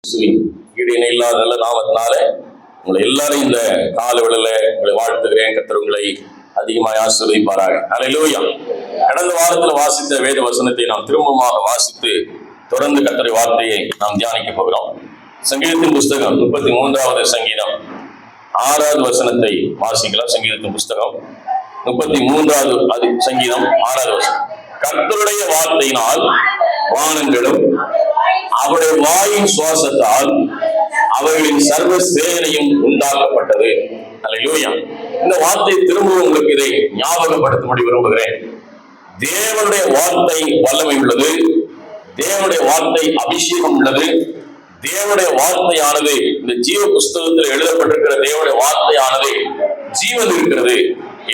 இல்லாத நல்ல நாமத்தினால உங்களை எல்லாரும் இந்த கால வேளையில உங்களை வாழ்த்துகிறேன். கர்த்தர் உங்களை அதிகமாக ஆசீர்வதிப்பாராக. அல்லேலூயா. கடந்த வாரத்தில் வாசித்த வேத வசனத்தை நாம் திரும்பமாக வாசித்து தொடர்ந்து கர்த்தருடைய வார்த்தையை நாம் தியானிக்க போகிறோம். சங்கீதத்தின் புஸ்தகம் 33வது சங்கீதம் 6வது வசனத்தை வாசிக்கலாம். சங்கீதத்தின் புஸ்தகம் 33வது சங்கீதம் 6வது வசனம். கர்த்தருடைய வார்த்தையினால் வானங்களும் அவருடைய வாயின் சுவாசத்தால் அவர்களின் சர்வ சேனையும் உண்டாக்கப்பட்டது. அல்லேலூயா. இந்த வார்த்தை திரும்பவும் உங்களுக்கு இதை ஞாபகப்படுத்தும்படி விரும்புகிறேன். தேவனுடைய வார்த்தை வல்லமை உள்ளது. தேவனுடைய வார்த்தை அபிஷேகம் உள்ளது. தேவனுடைய வார்த்தையானது இந்த ஜீவ புஸ்தகத்தில் எழுதப்பட்டிருக்கிற தேவனுடைய வார்த்தையானது ஜீவன் இருக்கிறது.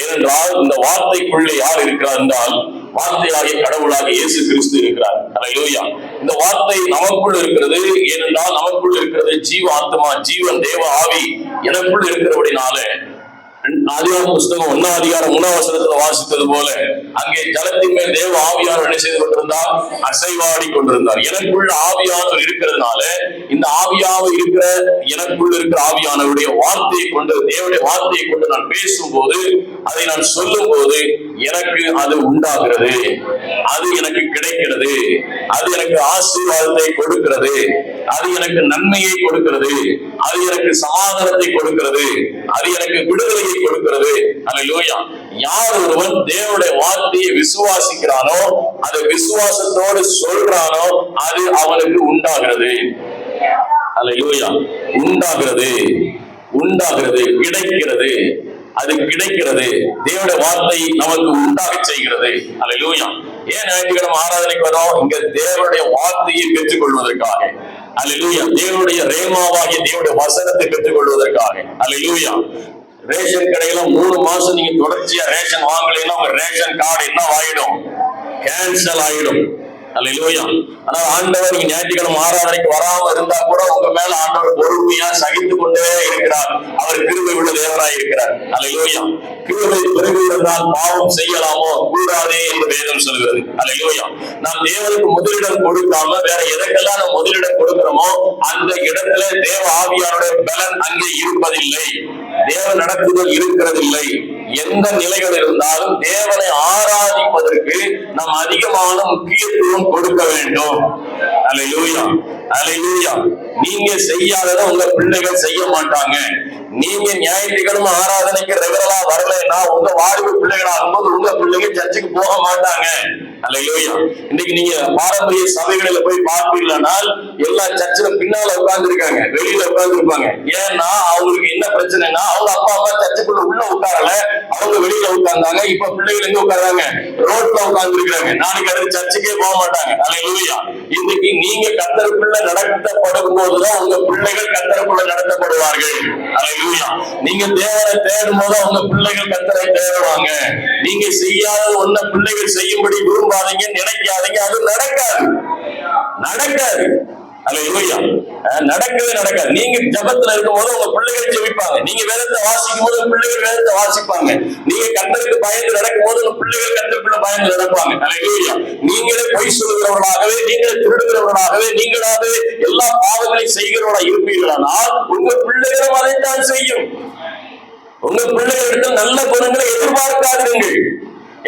ஏனென்றால் இந்த வார்த்தைக்குள்ளே யார் இருக்கிறார் என்றால் வார்த்தையாகிய கடவுளாக இயேசு கிறிஸ்து இருக்கிறார். அல்லேலூயா. இந்த வார்த்தை நமக்குள் இருக்கிறது. ஏனென்றால் நமக்குள் இருக்கிறது ஜீவ ஆத்மா, ஜீவன், தேவ ஆவி எனக்குள் இருக்கிறபடினால ஆதியாகம புஸ்தகம் 1ஆம் அதிகாரம் 3ஆம் வசனத்துல வாசித்தது போல அங்கே ஜலத்தின் மேல் தேவ ஆவியானவர் என்ன செய்து கொண்டிருந்தார்? அசைவாடி கொண்டிருந்தார். எனக்குள்ள ஆவியானவர் இருக்கிறதுனால இந்த ஆவியாக இருக்கிற எனக்குள்ள இருக்கிற ஆவியானவருடைய வார்த்தையை கொண்டு, தேவனுடைய வார்த்தையை கொண்டு நான் பேசும்போது, அதை நான் சொல்லும் போது எனக்கு அது உண்டாகிறது, அது எனக்கு கிடைக்கிறது, அது எனக்கு ஆசீர்வாதத்தை கொடுக்கிறது, அது எனக்கு நன்மையை கொடுக்கிறது, அது எனக்கு சமாதானத்தை கொடுக்கிறது, அது எனக்கு விடுதலையை கொடுக்கிறது. அல்லேலூயா. யார் ஒருவன் தேவனுடைய வார்த்தையை விசுவாசிக்கிறானோ, அதை விசுவாசத்தோடு சொல்றானோ, அது அவனுக்கு உண்டாகிறது. அல்லேலூயா. உண்டாகிறது, உண்டாகிறது, கிடைக்கிறது, அது கிடைக்கிறது. தேவனுடைய வார்த்தை நமக்கு உண்டாக செய்கிறது. அல்லேலூயா. ஏன் ஞாயிற்றுக்கிழமை ஆராதனைக்கு வரோம்? இங்க தேவனுடைய வார்த்தையை பெற்றுக் கொள்வதற்காக. அல்லேலூயா. தேவனுடைய ரேமாவாகிய தேவனுடைய வசனத்தை பெற்றுக் கொள்வதற்காக. அல்லேலூயா. ரேஷன் கடையில 3 மாசம் நீங்க தொடர்ச்சியா ரேஷன் வாங்கலைன்னா உங்க ரேஷன் கார்டு என்ன ஆயிடும்? கேன்சல் ஆயிடும். அல்லேலூயா. ஆனா ஆண்டவர் நீங்க ஞாயிற்றுக்கிழமை ஆராதனைக்கு வராம இருந்தா கூட உங்க மேல ஆண்டவர் பொறுமையா சகித்து கொண்டே இருக்கிறார். அவர் கிருபை உள்ள தேவனாய் இருக்கிறார். அல்லேலூயா. கிருபை பெருகுவதால் பாவம் செய்யலாமோ கூடாதே என்று வேதம் சொல்கிறது. அல்லேலூயா. நாம் தேவனுக்கு முதலிடம் கொடுக்காம வேற எதற்கெல்லாம் நம்ம முதலிடம் கொடுக்கிறோமோ அந்த இடத்துல தேவ ஆவியானுடைய பலன் அங்கே இருப்பதில்லை. தேவ நடத்துதல் இருக்கிறதில்லை. எந்த நிலைகள் இருந்தாலும் தேவனை ஆராதிப்பதற்கு நாம் அதிகமான முக்கியத்துவம் கொடுக்க வேண்டும். அல்லேலூயா. அல்லேலூயா. நீங்க செய்யாததை உங்க பிள்ளைகள் செய்ய மாட்டாங்க. நீங்க ஞாயிற்றுக்கிழமை ஆராதனைக்கு ரெகுலரா வரலைன்னா உங்க வாழ்வு பிள்ளைகள் ஆகும்போது உங்க பிள்ளைங்க சர்ச்சுக்கு போக மாட்டாங்க. அல்லேலூயா. இன்னைக்கு நீங்க பாரம்பரிய சபைகளில போய் பார்ப்பீங்களானால் எல்லா சர்ச்சில பின்னால உட்கார்ந்து இருக்காங்க, வெளியில உட்கார்ந்து இருப்பாங்க. ஏன்னா அவங்களுக்கு என்ன பிரச்சனைனா அவங்க அப்பா அம்மா சர்ச்சுக்குள்ள உள்ள உட்காரல, அவங்க வெளியில உட்கார்ந்தாங்க. இப்ப பிள்ளைகள் எங்க உட்கார்றாங்க? ரோட்ல உட்கார்ந்து இருக்காங்க. நாளைக்கு அடுத்து சர்ச்சுக்கே போக மாட்டாங்க. அல்லேலூயா. இன்னைக்கு நீங்க கர்த்தருக்குள்ள நடத்தப்படும் போதுதான் உங்க பிள்ளைகள் கர்த்தருக்குள்ள நடத்தப்படுவார்கள். அல்லேலூயா. நீங்க தேவனை தேடும் போது உங்க பிள்ளைகள் கர்த்தரை தேடுவாங்க. நீங்க செய்யாத ஒன்ன பிள்ளைகள் செய்யும்படி விரும்பாதீங்க, நினைக்காதீங்க. அது நடக்காது, நடக்காது. அல்லேலூயா. நடக்கவே நடக்காது. நீங்க ஜபத்துல இருக்கும் போது உங்க பிள்ளைகள் ஜெபிப்பாங்க. நீங்க வேதத்தை வாசிக்கும் போது பிள்ளைகள் வேதத்தை வாசிப்பாங்க. நீங்க கர்த்தருக்கு பயந்து நடக்கும் போது உங்க பிள்ளைகள் கர்த்தருக்குள்ள பயந்து நடப்பாங்க. அல்லேலூயா. நீங்களே பொய் சொல்லுகிறவர்களாகவே, நீங்களே திருடுகிறவர்களாகவே, நீங்களாகவே எல்லா பாவங்களையும் செய்கிறவர்களாக இருப்பீர்களானால் உங்க பிள்ளைகளும் அதைத்தான் செய்யும். உங்க பிள்ளைகளிடத்தில் நல்ல குணங்களை எதிர்பார்க்காதீர்கள்.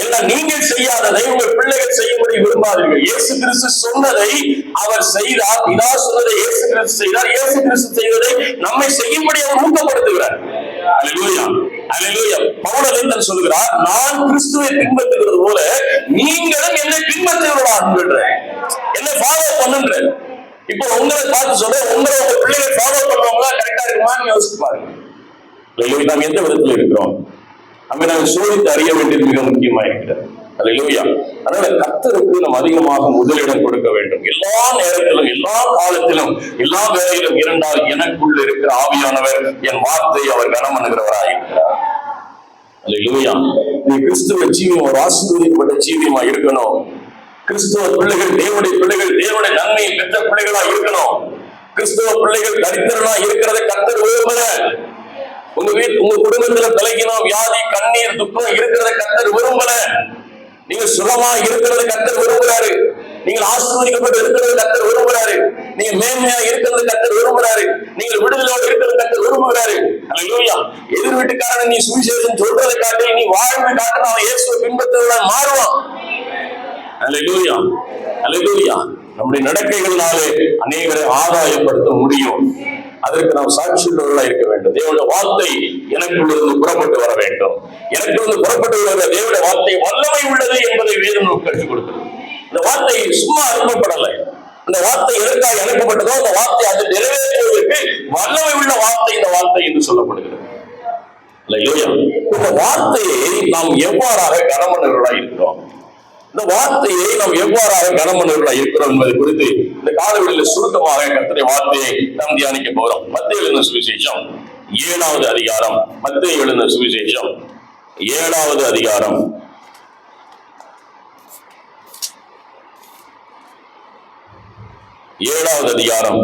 எல்லாம் நீங்கள் செய்யாததை உங்கள் பிள்ளைகள் செய்யும்படி விரும்பாதீர்கள். இயேசு கிறிஸ்து சொன்னதை அவர் செய்தார். பிதா சொன்னதை இயேசு கிறிஸ்து செய்தார். இயேசு கிறிஸ்து செய்வதை நம்மை செய்யும்படி அவர் ஊக்கப்படுத்துகிறார். அல்லேலூயா. அல்லேலூயா. பவுல் தான் சொல்கிறார், நான் கிறிஸ்துவை பின்பற்றுகிறது போல நீங்களும் என்னை பின்பற்றுகிறவர்களாக என்ன ஃபாலோ பண்ணுன்ற. இப்போ உங்களை பார்த்து சொல்ற உங்களை உங்க பிள்ளைகள் ஃபாலோ பண்ணுவாங்களா? கரெக்டா இருக்குமான்னு யோசிச்சு பாருங்க. நாம் எந்த விதத்தில் இருக்கிறோம்? அங்க நாங்கள் சோதித்து அறிய வேண்டியது மிக முக்கியமா இருக்கிறது. அல்லேலூயா. அதனால கர்த்தருக்கு நாம் அதிகமாக முதலிடம் கொடுக்க வேண்டும். எல்லா நேரத்திலும், எல்லா காலத்திலும், எல்லா வேலையிலும் இருந்தால் எனக்குள்ள இருக்கிற ஆவியானவர் என் வார்த்தை அவர் கனம் பண்ணுகிறவராக இருக்கிறார். அல்லேலூயா. நீ கிறிஸ்துவ ஜீவியம் ஒரு ஆசீர்வதிக்கப்பட்ட ஜீவியமா இருக்கணும். கிறிஸ்துவ பிள்ளைகள், தேவனுடைய பிள்ளைகள், தேவனுடைய நன்மையை பெற்ற பிள்ளைகளா இருக்கணும். கிறிஸ்துவ பிள்ளைகள் தரித்திரனா இருக்கிறத கர்த்தர் விரும்பல. உங்க குடும்பத்துல தலைக்கணும் வியாதி, கண்ணீர், துக்கம் இருக்கிறத கர்த்தர் விரும்பல. நீங்க சுகமா இருக்கிறது கர்த்தர் விரும்புகிறாரு. நீங்கள் ஆசீர்வதிக்கப்பட்டு இருக்கிறது கர்த்தர் விரும்புகிறாரு. நீங்க மேன்மையா இருக்கிறது கர்த்தர் விரும்புறாரு. நீங்கள் விடுதலோடு இருக்கிறது கர்த்தர் விரும்புகிறாரு. அல்லேலூயா. எதிர் வீட்டுக்காரன் நீ சுவிசேஷம் சொல்றதை காட்டி நீ வாழ்ந்து காட்டு அவன் இயேசுவை பின்பற்றுவதால் மாறுவான். அல்லேலூயா, அல்லேலூயா. நம்முடைய நடக்கைகளினாலே அநேகரை ஆதாயப்படுத்த முடியும். அதற்கு நாம் சாட்சியுள்ளவர்களா இருக்க வேண்டும். தேவனுடைய வார்த்தை எனக்குள்ளிருந்து புறப்பட்டு வர வேண்டும். எனக்குள்ளிருந்து புறப்பட்டு வருகிற தேவனுடைய வார்த்தை வல்லமை உள்ளது என்பதை வேதம் நமக்கு கற்றுக் கொடுக்கிறது. இந்த வார்த்தை சும்மா அனுப்பப்படலை. அந்த வார்த்தை எதற்காக அனுப்பப்பட்டதோ அந்த வார்த்தை அதை நிறைவேற்றுவதற்கு வல்லமை உள்ள வார்த்தை இந்த வார்த்தை என்று சொல்லப்படுகிறது. இந்த வார்த்தையை நாம் எவ்வாறாக கனமன்னர்களா இருக்கிறோம், இந்த வார்த்தையை நாம் எவ்வாறாக கனமன்னர்களா இருக்கிறோம் என்பதை குறித்து இந்த காலவெளியில் சுருக்கமாக கர்த்தருடைய வார்த்தையை நாம் தியானிக்க போறோம். மத்தேயு எழுதின சுவிசேஷம் 7வது அதிகாரம். மத்தேயு எழுதின சுவிசேஷம் 7வது அதிகாரம் 7வது அதிகாரம்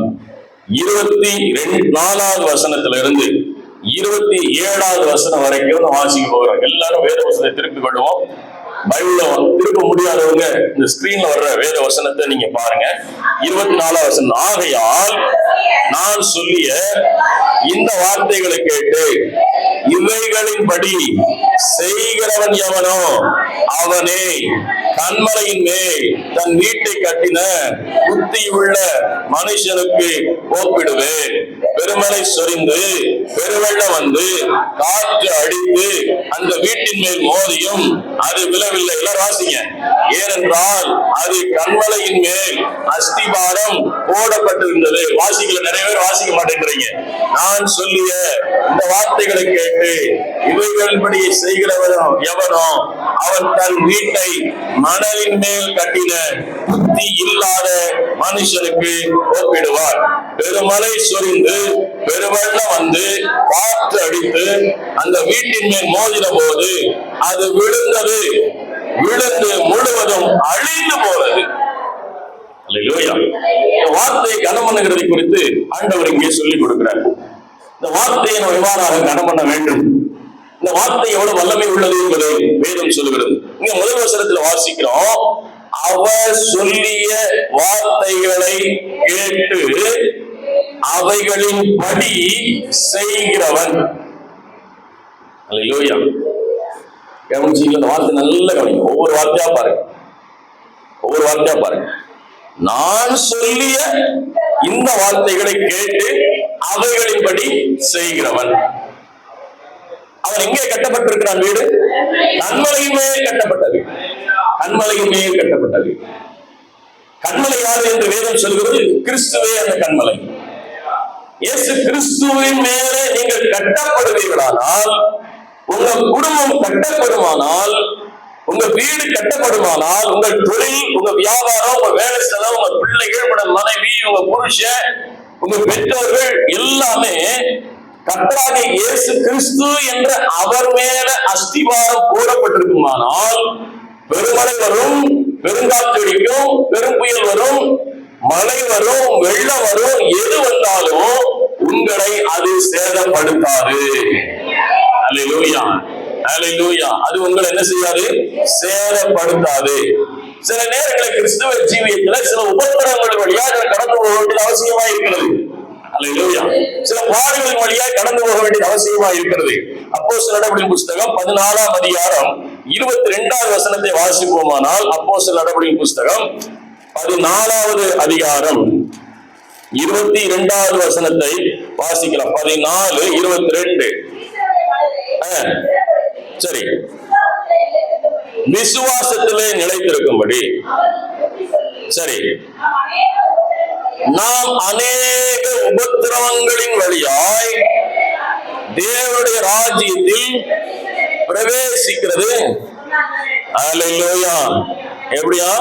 24வது வசனத்திலிருந்து 27வது வசனம் வரைக்கும் வாசிக்க போகிறோம். எல்லாரும் வேத வசனத்தை திருப்பிக் கொள்வோம். பைபிள்ல திருப்ப முடியாதவங்க இந்த ஸ்கிரீன்ல வர்ற வேத வசனத்தை நீங்க பாருங்க. 24வது வசனம். ஆகையால் நான் சொல்லிய இந்த வார்த்தைகளை கேட்டு இவைகளின்படி செய்கிறவன் எவனோ அவனே கன்மலையின் மேல் தன் வீட்டை கட்டின புத்தியுள்ள மனுஷனுக்கு ஒப்பிடுவேன். பெருமலை சொரிந்து பெருவெள்ளம் வந்து காற்று அடித்து அந்த வீட்டின் மேல் மோதியும் அது விழவில்லை. எல்லாம் வாசிங்க. ஏனென்றால் அது கன்மலையின் மேல் அஸ்திபாரம் போடப்பட்டிருந்தது. வாசிக்கல, நிறைய பேர் வாசிக்க மாட்டேங்கிறீங்க. நான் சொல்லிய இந்த வார்த்தைகளை கேட்டு இவைகளின்படி செய்கிறவனும் எவனோ அவன் தன் வீட்டை மணலின் மேல் கட்டின புத்தி இல்லாத மனுஷனுக்கு ஒப்பிடுவார். பெருமலை சொரிந்து பெருவெள்ளம் வந்து காற்று அடித்து அந்த வீட்டின் மேல் மோதின போது அது விழுந்து முழுவதும் அழிந்து போனது. வார்த்தையை கனம் பண்ணுகிறதை குறித்து ஆண்டவர் இங்கே சொல்லிக் கொடுக்கிறார். இந்த வார்த்தையை நம்ம எவ்வாறாக கனம் பண்ண வேண்டும், இந்த வார்த்தை எவ்வளவு வல்லமை உள்ளது என்பதை வேதம் சொல்லுகிறது. இங்க முதல் வசனத்தில் வாசிக்கிறோம், அவர் சொல்லிய வார்த்தைகளை கேட்டு அவைகளின் படி செய்கிறவன். அல்லேலூயா. கவனிச்சீங்களா? இந்த வார்த்தை நல்ல கவனிங்க. ஒவ்வொரு வார்த்தையா பாருங்க, ஒவ்வொரு வார்த்தையா பாருங்க. நான் சொல்லிய இந்த வார்த்தைகளை கேட்டு அவைகளின்படி செய்கிறவன். அவன் எங்கே கட்டப்பட்டிருக்கிறான்? வீடு கன்மலையின் மேல் கட்டப்பட்டது. கன்மலையின் மேல் கட்டப்பட்டது. கன்மலை யாரு என்று வேதம் சொல்கிறது? கிறிஸ்துவே அந்த கன்மலை. இயேசு கிறிஸ்துவின் மேலே நீங்கள் கட்டப்படுவீர்களானால், உங்க குடும்பம் கட்டப்படுமானால், உங்க வீடு கட்டப்படுமானால், உங்கள் தொழில், உங்க வியாபாரம், உங்க வேலை ஸ்தலம், உங்க பிள்ளைகள், உங்க மனைவி, உங்க புருஷன், உங்க பெற்றோர்கள் எல்லாமே கர்த்தராகிய இயேசு கிறிஸ்து என்ற அவர் மேல அஸ்திவாரம் போடப்பட்டிருக்குமானால், பெருமழை வரும், பெருங்காற்றடிக்கும், பெரும் புயல் வரும், மழை வரும், வெள்ளம் வரும், எது வந்தாலும் உங்களை அது சேதப்படுத்தாது. அல்லேலூயா, அல்லேலூயா. அது உங்களை என்ன செய்யாது? சேதப்படுத்தாது. சில நேரங்களில் கிறிஸ்துவ ஜீவியத்துல சில உபத்திரங்கள் வழியாக கடந்து போக வேண்டியது அவசியமா இருக்கிறது. அல்லேலூயா. சில பாடுகளின் வழியாக கடந்து போக வேண்டியது அவசியமா இருக்கிறது. அப்போஸ்தலர் நடவடிக்கைகளின் புஸ்தகம் 14ஆம் அதிகாரம் 22வது வசனத்தை வாசிப்போமானால், அப்போஸ்தலர் நடவடிக்கைகளின் புஸ்தகம் 14வது அதிகாரம் 22வது வசனத்தை வாசிக்கலாம். 14:22. சரி. விசுவாசத்திலே நிலைத்திருக்கும்படி. சரி. நாம் அநேக உபத்திரவங்களின் வழியாய் தேவனுடைய ராஜ்யத்தில் பிரவேசிக்கிறது. அல்லேலூயா. எப்படியா?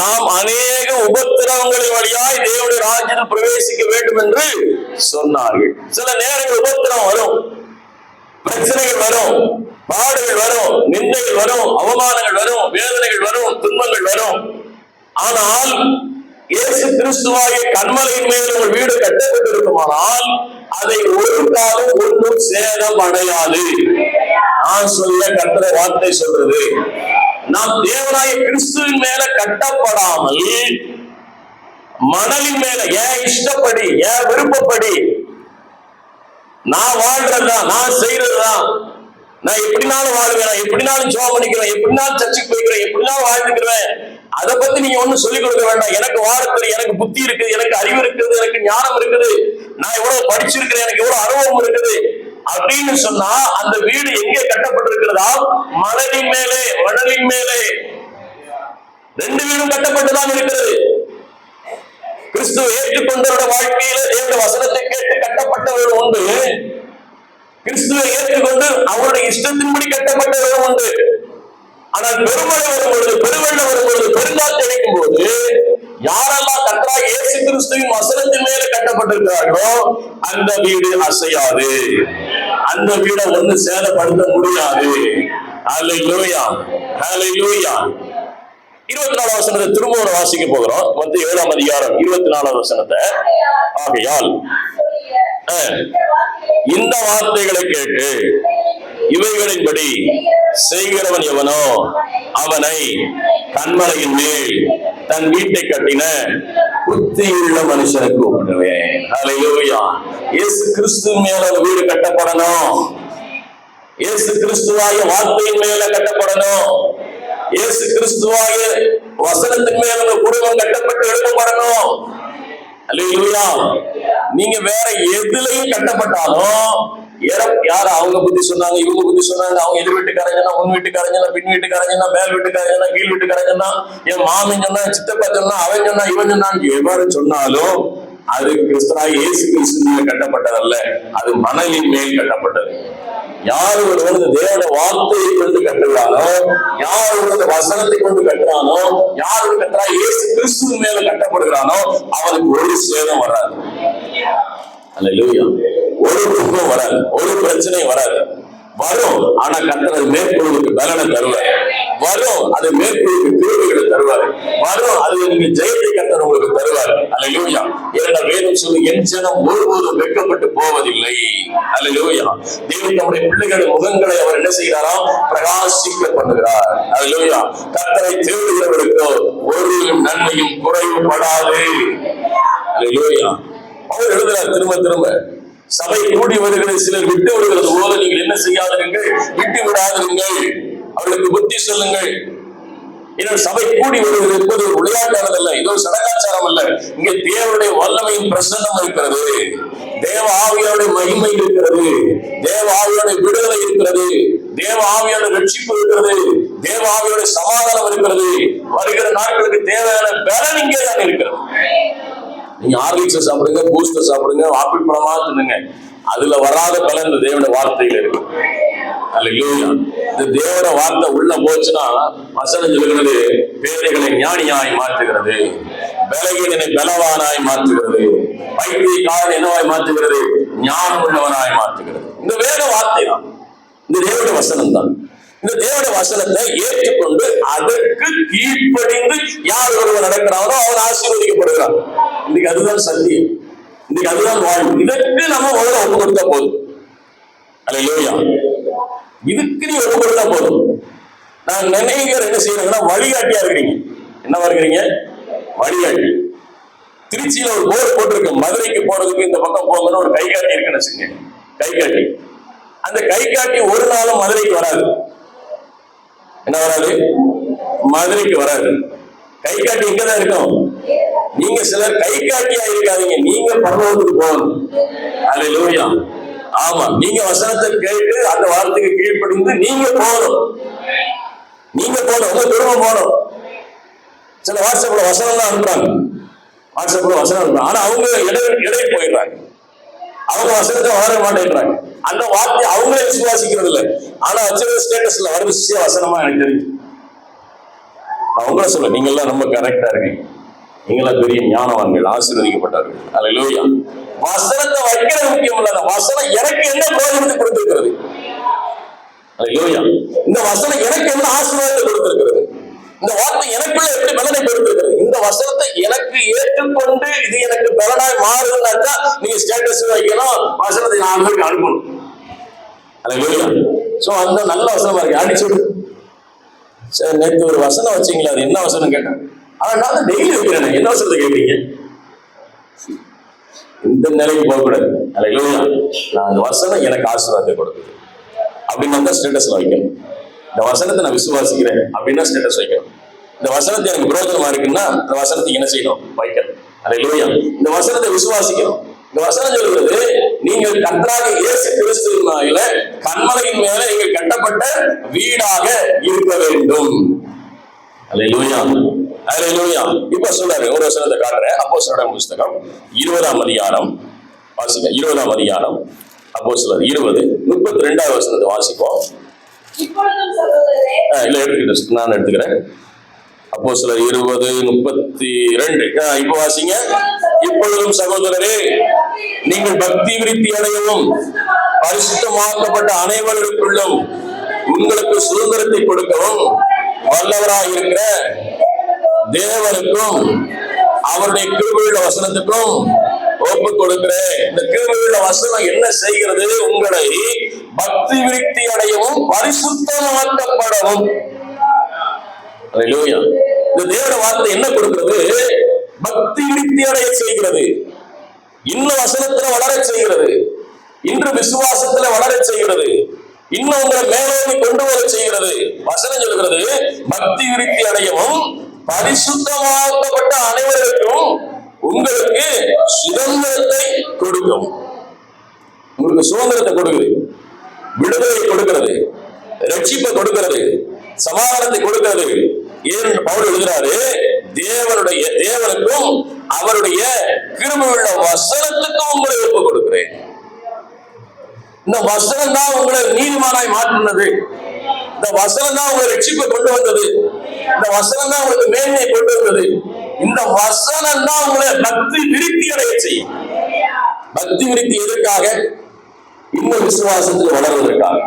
நாம் அநேக உபத்திரவங்களின் வழியாய் தேவனுடைய ராஜ்யத்தில் பிரவேசிக்க வேண்டும் என்று சொன்னார்கள். சில நேரங்கள் உபத்திரம் வரும், பிரச்சனைகள் வரும், பாடுகள் வரும், நிந்தைகள் வரும், அவமானங்கள் வரும், வேதனைகள் வரும், துன்பங்கள் வரும். ஆனால் இயேசு கிறிஸ்துவாகிய கன்மலையின் மேல் உங்கள் வீடு கட்டப்பட்டிருக்குமானால் அதை ஒரு காலம் ஒன்றும் சேதம் அடையாது. நான் சொல்ல கர்த்தருடைய வார்த்தை சொல்றது, நாம் தேவனாகிய கிறிஸ்துவின் மேல கட்டப்படாமல் மணலின் மேல ஏன் இஷ்டப்படி, ஏன் விருப்பப்படி சித்தப்படி நான் வாழ்றதுதான், நான் செய்யறதுதான், நான் எப்படினாலும் வாழ்வேன், எப்படினாலும் ஜெபம் பண்ணிக்கிறேன், எப்படினாலும் சர்ச்சுக்கு போய்க்கிறேன், எப்படினாலும் வாழ்ந்துக்கிறேன். அதை பத்தி நீங்க ஒண்ணும் சொல்லிக் கொடுக்க வேண்டாம். எனக்கு வாழ எனக்கு புத்தி இருக்குது, எனக்கு அறிவு இருக்குது, எனக்கு ஞானம் இருக்குது, நான் எவ்வளவு படிச்சிருக்கிறேன், எனக்கு எவ்வளவு அனுபவம் இருக்குது அப்படின்னு சொன்னா அந்த வீடு எங்கே கட்டப்பட்டிருக்கிறதா? மணலின் மேலே. மணலின் மேலே 2 வீடும் கட்டப்பட்டுதான் இருக்கிறது. கிறிஸ்துவ ஏற்றுக்கொண்டவருடைய வாழ்க்கையில தேவனுடைய வசனத்தை கேட்டு கட்டப்பட்டவர்கள் உண்டு, கிறிஸ்துவை ஏற்றுக்கொண்டு அவருடைய இஷ்டத்தின்படி கட்டப்பட்டவர்கள் உண்டு. ஆனால் பெருமழை வரும்பொழுது, பெருவெள்ளம் வரும்பொழுது, பெருங்காற்று அடிக்கும் போது யாரெல்லாம் கர்த்தராகிய இயேசு கிறிஸ்துவின் வசனத்தின் மேல கட்டப்பட்டிருக்கிறார்களோ அந்த வீடு அசையாது, அந்த வீடை ஒண்ணு சேதப்படுத்த முடியாது. ஹல்லேலூயா, ஹல்லேலூயா. 24 வசனத்தை திரும்ப ஒரு வாசிக்க போகிறோம். 7ஆம் அதிகாரம் 24 வசனத்தை. ஆகையால் இந்த வார்த்தைகளை கேட்டு இவைகளின்படி செய்கிறவன் எவனோ அவனை கன்மலையின் மேல் தன் வீட்டை கட்டின புத்தியுள்ள மனுஷனுக்கு ஒப்பிடுவேன். ஹல்லேலூயா. இயேசு கிறிஸ்து மேல வீடு கட்டப்படணும், இயேசு கிறிஸ்துவாய வார்த்தையின் மேல கட்டப்படணும், இயேசு கிறிஸ்துவாய வசனத்தின் மேல குடும்பம் கட்டப்பட்டு எழுப்பப்படணும். அல்லேலூயா. நீங்க வேற எதுலையும் கட்டப்பட்டாலும் யார அவங்க புத்தி சொன்னாங்க, இவங்க புத்தி சொன்னாங்க, அவங்க எதிர் வீட்டுக்காரங்கன்னா, முன் வீட்டுக்காரங்கன்னா, பின் வீட்டுக்காரங்கன்னா, மேல் வீட்டுக்காரங்கன்னா, கீழ் வீட்டுக்காரங்கன்னா, என் மாமன் சொன்னா, சித்தப்பா சொன்னா, அவன் சொன்னா, இவன் சொன்னான்னு எவ்வாறு சொன்னாலும் அது கிறிஸ்துவாகிய இயேசு கிறிஸ்துவின் கட்டப்பட்டதல்ல, அது மணலின் மேல் கட்டப்பட்டது. யார் ஒருவன் தேவனுடைய வார்த்தையை கொண்டு கட்டுறானோ, யார் ஒருவன் வசனத்தை கொண்டு கட்டுறானோ, யார் ஒரு கட்டுறான் இயேசு கிறிஸ்துவின் மேல கட்டப்படுகிறானோ அவனுக்கு ஒரு சேதம் வராது. அல்லேலூயா. ஒரு துன்பம் வராது, ஒரு பிரச்சனை வராது. வரும், ஆனா கர்த்தர் அது மேற்கொள்வதற்கு பலனை தருவார். வரும், அது மேற்கொள்வதற்கு கிருபைகளை தருவார். வரும், அது நீங்க ஜெயத்தை கர்த்தர் உங்களுக்கு தருவார். அல்லேலூயா. ஏனென்றால் வேதம் சொல்லி என் ஜனம் ஒருபோதும் வெட்கப்பட்டு போவதில்லை. அல்லேலூயா. தேவன் நம்முடைய பிள்ளைகளின் முகங்களை அவர் என்ன செய்கிறாராம்? பிரகாசிக்க பண்ணுகிறார். அல்லேலூயா. கர்த்தரை தேடுகிறவர்களுக்கு ஒரு நன்மையும் குறைவுபடாது. அல்லேலூயா. அவர் எழுதுறார் திரும்ப திரும்ப, சபை கூடி வருகிற சிலர் விட்டு வருகிறது போல நீங்கள் என்ன செய்யாதீர்கள், விட்டு விடாதீர்கள், அவர்களுக்கு புத்தி சொல்லுங்கள். ஏன்னா சபை கூடி வருகிறது என்பது ஒரு விளையாட்டானதல்ல, இது ஒரு சடங்காச்சாரம் அல்ல. இங்கே தேவனுடைய வல்லமையின் பிரசன்னம் இருக்கிறது, தேவ ஆவியோட மகிமை இருக்கிறது, தேவ ஆவியோட விடுதலை இருக்கிறது, தேவ ஆவியோட ரட்சிப்பு இருக்கிறது, தேவ ஆவியோட சமாதானம் இருக்கிறது. வருகிற நாட்களுக்கு தேவையான பலன் இங்கே தான் இருக்கிறது. நீங்க ஹார்லிக்ஸை சாப்பிடுங்க, பூஸ்டை சாப்பிடுங்க, ஆப்பிள் பழமா தின்னுங்க, அதுல வராத பலன் இந்த தேவனுடைய வார்த்தையில இருக்கு. அல்லேலூயா. இந்த தேவனுடைய வார்த்தை உள்ள போச்சுன்னா வசனம் சொல்லுகிறது, பேதைகளை ஞானியாய் மாற்றுகிறது, பலகீனனை பலவானாய் மாற்றுகிறது, பைத்தியக்காரன் என்னவாய் மாற்றுகிறது, ஞானம் உள்ளவனாய் மாற்றுகிறது. இந்த வேத வார்த்தை தான், இந்த தேவனுடைய வசனம் தான். இந்த தேவனுடைய வசனத்தை ஏற்றுக்கொண்டு அதற்கு கீழ்ப்படிந்து யார் ஒருவர் நடக்கிறாரோ அவர் ஆசீர்வதிக்கப்படுகிறார். இன்னைக்கு அதுதான் சத்தியம், இன்னைக்கு அதுதான் வாழ்வு. இதற்கு நம்ம முதல்ல ஒப்பு கொடுத்தா போதும். அல்லேலூயா. இதுக்கு நீ ஒப்பு கொடுத்தா போதும். நான் நினைக்கிற என்ன செய்யறீங்கன்னா வழிகாட்டியா இருக்கிறீங்க. என்னவா இருக்கிறீங்க? வழிகாட்டி. திருச்சியில ஒரு போர்டு போட்டிருக்கு, மதுரைக்கு போறதுக்கு இந்த பக்கம் போகணும்னு ஒரு கைகாட்டி இருக்குன்னு வச்சுங்க. கைகாட்டி, அந்த கைகாட்டி ஒரு நாளும் மதுரைக்கு வராது. என்ன வராது? மதுரைக்கு வராது. கைகாட்டி இங்கதான் இருக்கும். நீங்க சிலர் கைகாட்டியா இருக்காதீங்க, நீங்க பரலோகத்துக்கு போகணும். அல்லேலூயா. ஆமா, நீங்க வசனத்தை கேட்டு அந்த வார்த்தைக்கு கீழ்ப்படிந்து நீங்க போகணும். நீங்க போகணும், உங்க குடும்பம் போகணும். சில வாட்ஸ்அப்ல வசனம் தான் அனுப்புறாங்க, வாட்ஸ்அப்ல வசனம் அனுப்புறாங்க, ஆனா அவங்க இடை போயிடுறாங்க, அவங்க வசனத்தை வளர மாட்டேங்கிறாங்க. அந்த வார்த்தை அவங்களே விசுவாசிக்கிறது இல்லை, ஆனா வச்சிருக்க ஸ்டேட்டஸ்ல வருது வசனமா எனக்கு தெரிஞ்சு. அவங்கள சொல்ல, நீங்க எல்லாம் ரொம்ப கரெக்டா இருக்கீங்க, நீங்களா பெரிய ஞானவான்கள், ஆசீர்வதிக்கப்பட்டார்கள். அல்லேலூயா. வசனத்தை வைக்கிறது முக்கியம் இல்ல, வசனம் எனக்கு என்ன பிரயோஜனத்தை கொடுத்திருக்கிறது. அல்லேலூயா. இந்த வசனம் எனக்கு என்ன ஆசீர்வாதத்தை கொடுத்திருக்கிறது, இந்த வார்த்தை எனக்குள்ள எப்படி பலனை கொடுத்திருக்கிறது, இந்த வசனத்தை எனக்கு ஏற்றுக்கொண்டு இது எனக்கு பலனாய் மாறுதுன்னாக்கா நீங்க ஸ்டேட்டஸ் வைக்கணும், வசனத்தை 4 பேருக்கு அனுப்பணும். அல்லேலூயா. சோ அந்த நல்ல வசனமா இருக்கு, அடிச்சுடு. சரி, நேற்று ஒரு வசனம் வச்சீங்களா, அது என்ன வசனம் கேட்டேன், ஆனா நான் டெய்லி வைக்கிறேன், என்ன வசனத்தை கேட்பீங்க? இந்த நிலைக்கு போகக்கூடாது. அல்லேலூயா. நான் அந்த வசனம் எனக்கு ஆசீர்வாதத்தை கொடுக்குது அப்படின்னு தான் ஸ்டேட்டஸ்ல வைக்கணும். இந்த வசனத்தை நான் விசுவாசிக்கிறேன் அப்படின்னா ஸ்டேட்டஸ் வைக்கணும். இந்த வசனத்தை எனக்கு பிரயோஜனமா இருக்குன்னா இந்த வசனத்தை என்ன செய்யணும்? வைக்கணும். அல்லேலூயா. இந்த வசனத்தை விசுவாசிக்கணும். இந்த வசனம் சொல்கிறது, நீங்கள் கர்த்தராகிய இயேசு கிறிஸ்துவினால கன்மலையின் மேல நீங்கள் கட்டப்பட்ட வீடாக இருக்க வேண்டும். அல்லேலூயா. அல்லேலூயா. இப்ப சொல்றாரு, ஒரு வசனத்தை காட்டுறேன். அப்போஸ்தலர் புத்தகம் 20ஆம் அதிகாரம் வாசிங்க. 20ஆம் அதிகாரம் அப்போஸ்தலர் 20 32வது வசனத்தை வாசிப்போம். இல்ல எடுத்துக்கிட்டு நான் எடுத்துக்கிறேன். அப்போஸ்தலர் 20:32. இப்ப வாசிங்க. இப்பொழுதும் சகோதரரே, நீங்கள் பக்தி விருத்தி அடையவும் பரிசுத்தமாக்கப்பட்ட அனைவருக்குள்ளும் உங்களுக்கு சுதந்திரத்தை கொடுக்கவும் வல்லவராய் இருக்கிற தேவனுக்கும் அவருடைய கிருபையுள்ள வசனத்துக்கும் ஒப்பு கொடுக்கிறேன். இந்த கிருபையுள்ள வசனம் என்ன செய்கிறது? உங்களை பக்தி விருத்தி அடையவும் பரிசுத்தமாக்கப்படவும். அல்லேலூயா. இந்த தேவ வார்த்தை என்ன கொடுக்கிறது? பக்தி விருத்தி அடைய செய்கிறது. இன்னும் வசனத்துல வளர செய்கிறது. இன்று விசுவாசத்துல வளர செய்கிறது. இன்னும் உங்களை மேலோங்கி கொண்டு வர செய்கிறது. வசனம் சொல்கிறது, பக்தி விருத்தி அடையவும் பரிசுத்தமாக்கப்பட்ட அனைவருக்கும் உங்களுக்கு சுதந்திரத்தை கொடுக்கும். உங்களுக்கு சுதந்திரத்தை கொடுக்குது, விடுதலை கொடுக்கிறது, ரட்சிப்பை கொடுக்கிறது, சமாதானத்தை கொடுக்கிறது. ஏன் பவுல் எழுதுறாரு? தேவனுக்கும் அவருடைய கிருபையுள்ள வசனத்துக்கும் உங்களை ஒப்பு கொடுக்கிறேன். இந்த வசனம் தான் உங்களை நீதிமானாய் மாற்றினது. இந்த வசனம் தான் உங்களை ரட்சிப்பை கொண்டு வந்தது. இந்த வசனம் தான் உங்களுக்கு மேன்மையை கொண்டு வந்தது. இந்த வசனம் தான் உங்களை பக்தி விருத்தி அடைய செய்யும். பக்தி விருத்தி எதற்காக? இன்னும் விசுவாசத்தில் வளர்வதற்காக.